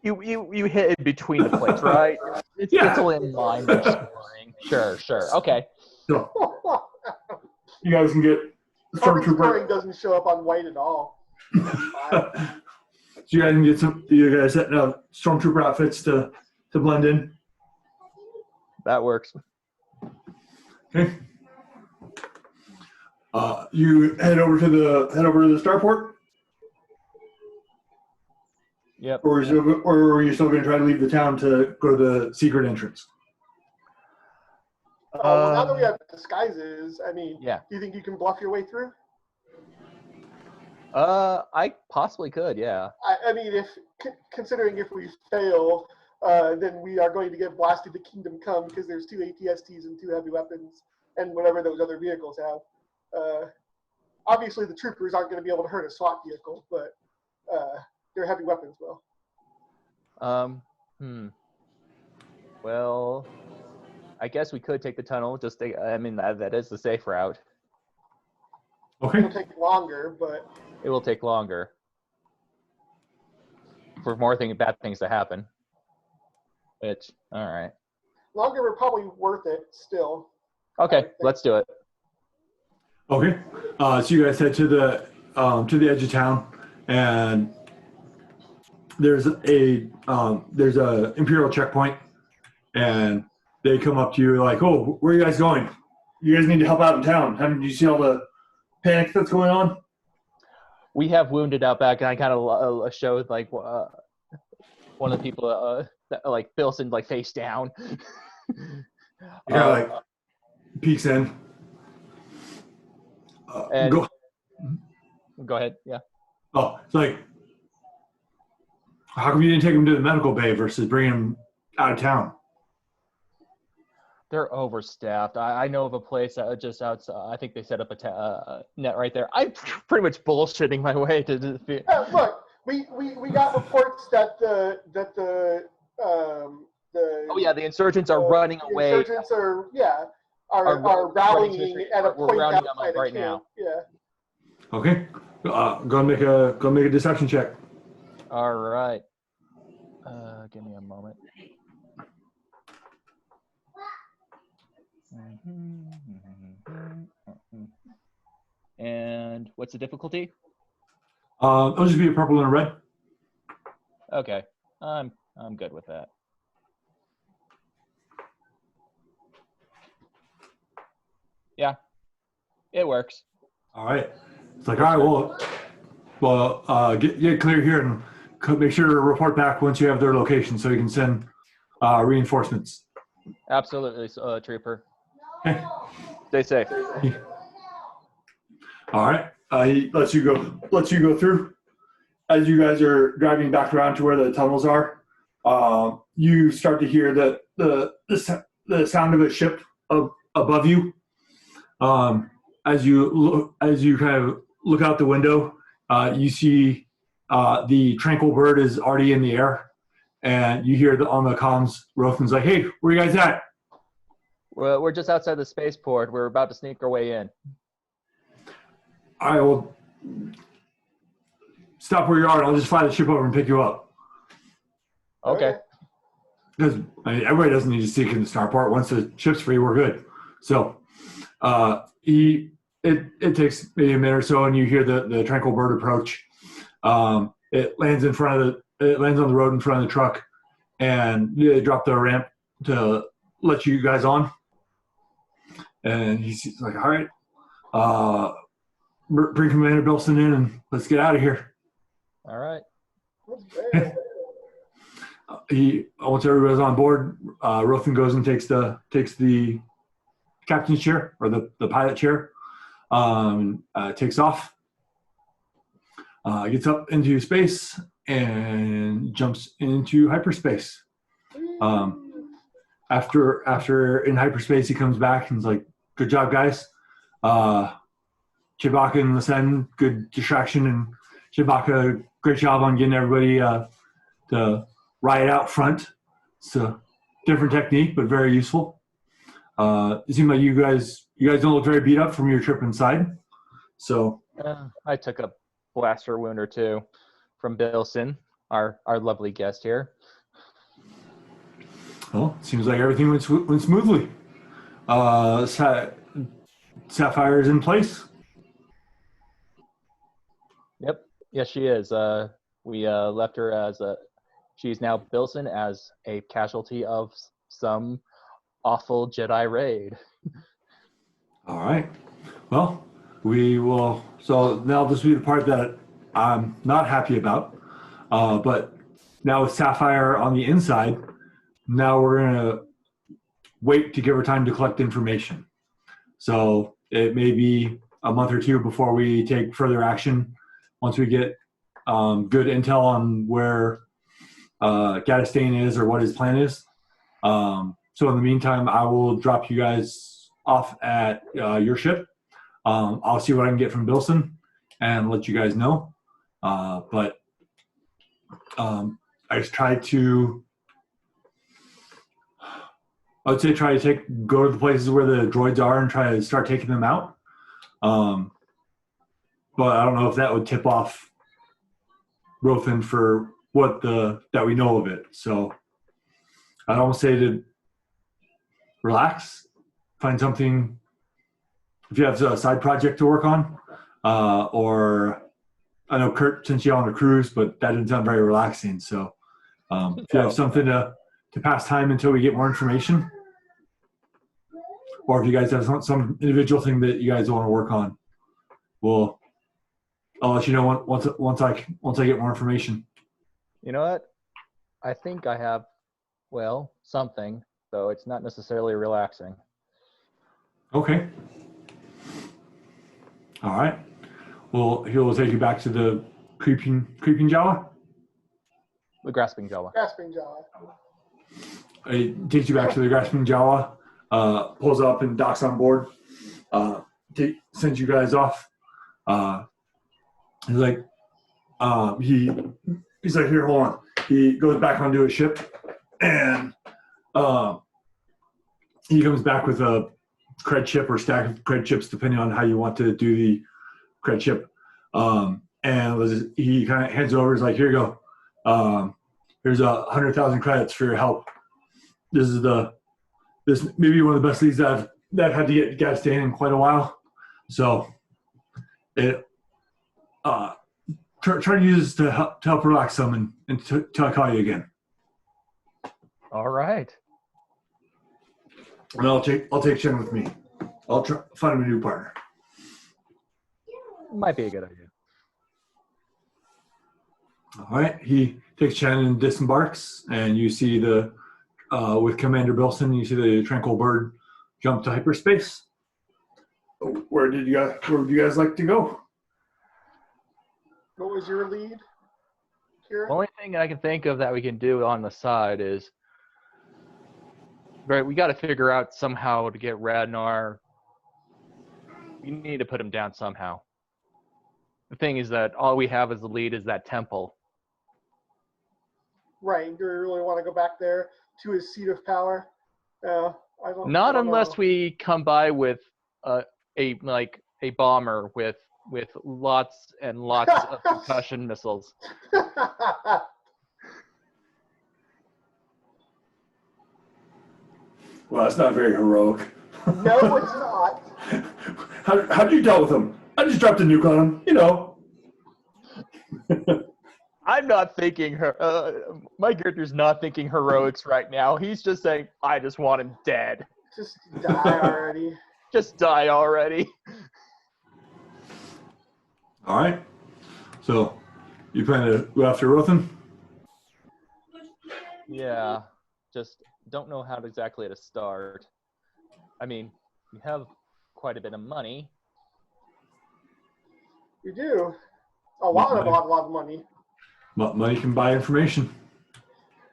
You hit in between the plates, right? It's all in line with scoring. Sure. Okay. So you guys can get Scoring stormtrooper. doesn't show up on white at all. So you guys can get you guys setting up stormtrooper outfits to blend in. That works. Okay. You head over to the starport, Yep. or are you still going to try to leave the town to go to the secret entrance? Well, now that we have disguises, I mean, Yeah. do you think you can bluff your way through? I possibly could, yeah. I mean, considering if we fail, then we are going to get blasted to Kingdom Come because there's 2 ATSTs and 2 heavy weapons and whatever those other vehicles have. Obviously, the troopers aren't going to be able to hurt a SWAT vehicle, but their heavy weapons will. Well, I guess we could take the tunnel. That is the safe route. Okay. It'll take longer, but It will take longer for bad things to happen. Which, all right. longer but probably worth it still. Okay, let's do it. Okay. So you guys head to the edge of town, and there's a Imperial checkpoint, and they come up to you like, "Oh, where are you guys going? You guys need to help out in town. Haven't you seen all the panic that's going on?" We have wounded out back, and I kind of showed like one of the people like Bilisen like face down. Yeah, like peeks in. And Go ahead, yeah. Oh, it's like, how come you didn't take him to the medical bay versus bringing him out of town? They're overstaffed. I know of a place just outside. I think they set up a net right there. I'm pretty much bullshitting my way to defeat. Look, we got reports that the Oh yeah, the insurgents are running away. The insurgents are rallying at a point rounding them outside up of right camp. now. Yeah. Okay. Go and make a deception check. All right. Give me a moment. And What's the difficulty? It'll just be a purple and a red. Okay, I'm good with that. Yeah, it works. All right. It's like, all right, well, get clear here and make sure to report back once you have their location so you can send reinforcements. Absolutely, Trooper. Okay. Stay safe. All right. He lets you go through. As you guys are driving back around to where the tunnels are, you start to hear the sound of a ship above you. As you kind of look out the window, you see the Tranquil Bird is already in the air, and you hear on the comms, Rothan's like, "Hey, where you guys at?" We're just outside the spaceport. We're about to sneak our way in. All right, well, stop where you are, and I'll just fly the ship over and pick you up. Okay. Because everybody doesn't need to sneak in the starport. Once the ship's free, we're good. So it takes maybe a minute or so, and you hear the Tranquil Bird approach. It lands on the road in front of the truck, and they drop the ramp to let you guys on. And he's like, "All right, bring Commander Bilisen in, and let's get out of here." All right. Once everybody's on board, Rothan goes and takes the captain's chair or the pilot chair. Takes off, gets up into space, and jumps into hyperspace. After in hyperspace, he comes back and is like, "Good job, guys. Chewbacca and Lisen, good distraction, and Chewbacca, great job on getting everybody to ride out front. It's a different technique, but very useful. It seems like you guys don't look very beat up from your trip inside. So I took a blaster wound or two from Bilisen, our lovely guest here. Well, it seems like everything went smoothly. Sapphire is in place. Yep. Yes, she is. We left her as she's now Bilisen as a casualty of some awful Jedi raid. All right. Well, we will. So now this will be the part that I'm not happy about. But now with Sapphire on the inside, now we're going to wait to give her time to collect information. So it may be a month or two before we take further action. Once we get good intel on where Gadistain is or what his plan is. So in the meantime, I will drop you guys off at your ship. I'll see what I can get from Bilisen and let you guys know. But I try to go to the places where the droids are and try to start taking them out. But I don't know if that would tip off Rothan for that we know of it. So I don't say to relax, find something. If you have a side project to work on, or I know Kurt sent you on a cruise, but that didn't sound very relaxing. So if you have something to pass time until we get more information, or if you guys have some individual thing that you guys want to work on, I'll let you know once I get more information. You know what? I think I have, something, though it's not necessarily relaxing. Okay. All right. Well, he'll take you back to the creeping Jawa. The grasping Jawa. Grasping Jawa. It takes you back to the grasping Jawa. Pulls up and docks on board. Sends you guys off. He's like, he's like, here, hold on. He goes back onto his ship, and he comes back with a cred chip or stack of cred chips, depending on how you want to do the cred chip. And he kind of hands it over. He's like, here you go. Here's 100,000 credits for your help. This is this may be one of the best leads that I've had to get Gadistain in quite a while. So try to use this to help relax some until I call you again. All right. And I'll take Chen with me. I'll try find him a new partner. Might be a good idea. All right. He takes Chen and disembarks, and you see with Commander Bilisen, you see the Tranquil Bird jump to hyperspace. Where would you guys like to go? What was your lead, Kira? The only thing I can think of that we can do on the side is, right, we got to figure out somehow to get Radnar. We need to put him down somehow. The thing is that all we have as the lead is that temple. Right. Do we really want to go back there to his seat of power? I don't. Not I don't unless know. we come by with a bomber with lots and lots of concussion missiles. Well, that's not very heroic. No, it's not. How did you deal with him? I just dropped a nuke on him, you know. I'm not thinking my character's not thinking heroics right now. He's just saying, I just want him dead. Just die already. Just die already. All right. So, you plan to go after Rothan? Yeah, just don't know how exactly to start. I mean, we have quite a bit of money. You do. A lot of money. Money can buy information.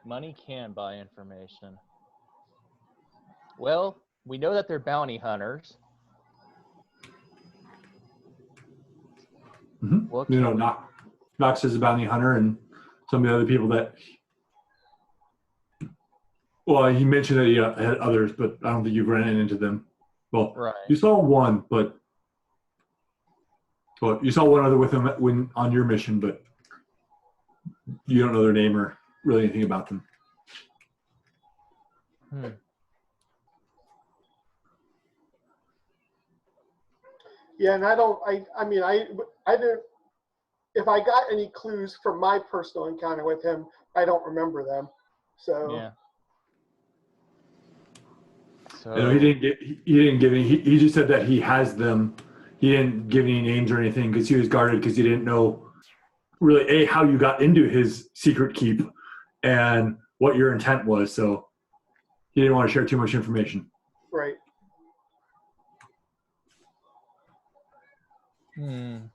Money can buy information. Well, we know that they're bounty hunters. Mm-hmm. What You can know, Knox is a bounty hunter, and some of the other people that. Well, he mentioned that he had others, but I don't think you've run into them. Well, Right. You saw one, but you saw one other with him when on your mission, but you don't know their name or really anything about them. Yeah, and I didn't. If I got any clues from my personal encounter with him, I don't remember them. So Yeah. So You know, he didn't give any. He just said that he has them. He didn't give any names or anything because he was guarded because he didn't know really how you got into his secret keep and what your intent was. So he didn't want to share too much information. right. And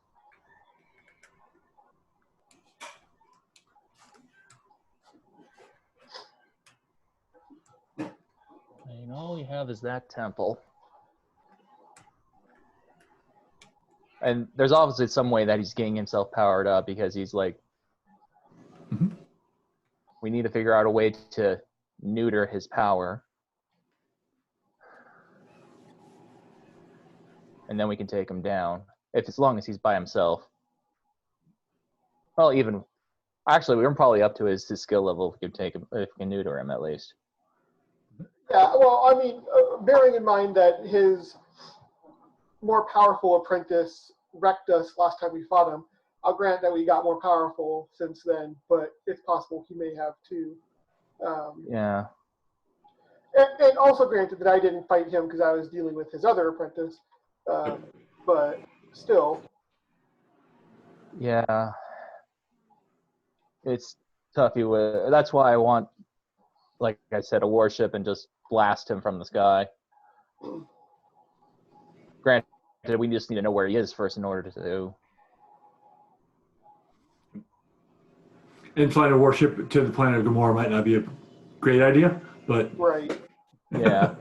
all we have is that temple. And there's obviously some way that he's getting himself powered up because he's like, we need to figure out a way to neuter his power. And then we can take him down. As long as he's by himself. Well, actually, we're probably up to his skill level if we can take him, if we can neuter him at least. Yeah, well, I mean, bearing in mind that his more powerful apprentice wrecked us last time we fought him, I'll grant that we got more powerful since then, but it's possible he may have too. Yeah. And also granted that I didn't fight him because I was dealing with his other apprentice, but still. Yeah. It's tough. That's why I want, like I said, a warship and just blast him from the sky. Granted, we just need to know where he is first in order to. And flying a warship to the planet of Gamora might not be a great idea, but Right. Yeah.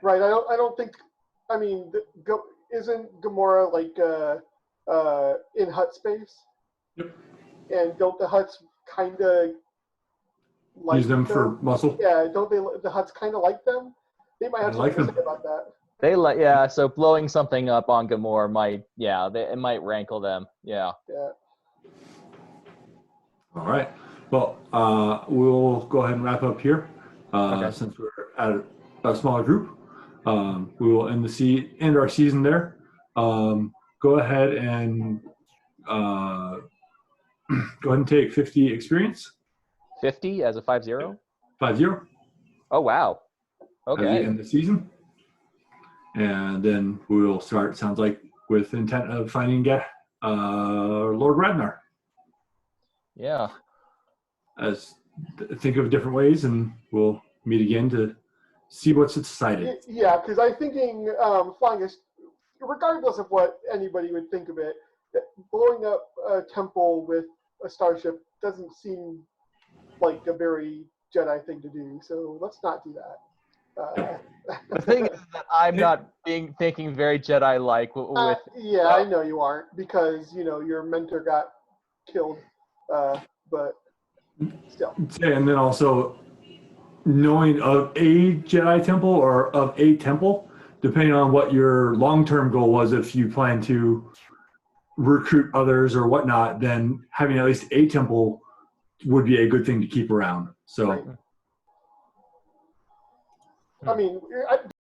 Right. I don't think. I mean, isn't Gamora like in Hut space? Yep. And don't the Huts kind of like use them for muscle. Yeah. Don't they? The Huts kind of like them. They might have I like something to them. say about that. So blowing something up on Gamora might, it might rankle them. Yeah. Yeah. All right. Well, we'll go ahead and wrap up here. Okay. Since we're at a smaller group, we will end our season there. go ahead and go ahead and take 50 experience. 50 as a 5-0? 5-0. Oh, wow. At the Okay. end of the season. And then we will start, sounds like, with intent of finding Lord Radnar. Yeah. Think of different ways, and we'll meet again to see what's decided. Yeah, because I'm thinking flying a, regardless of what anybody would think of it, that blowing up a temple with a starship doesn't seem like a very Jedi thing to do. So let's not do that. The thing is that I'm not thinking very Jedi-like with. Yeah, I know you aren't because your mentor got killed, but still. And then also knowing of a Jedi temple or of a temple, depending on what your long-term goal was, if you plan to recruit others or whatnot, then having at least a temple would be a good thing to keep around. So. Right. I mean,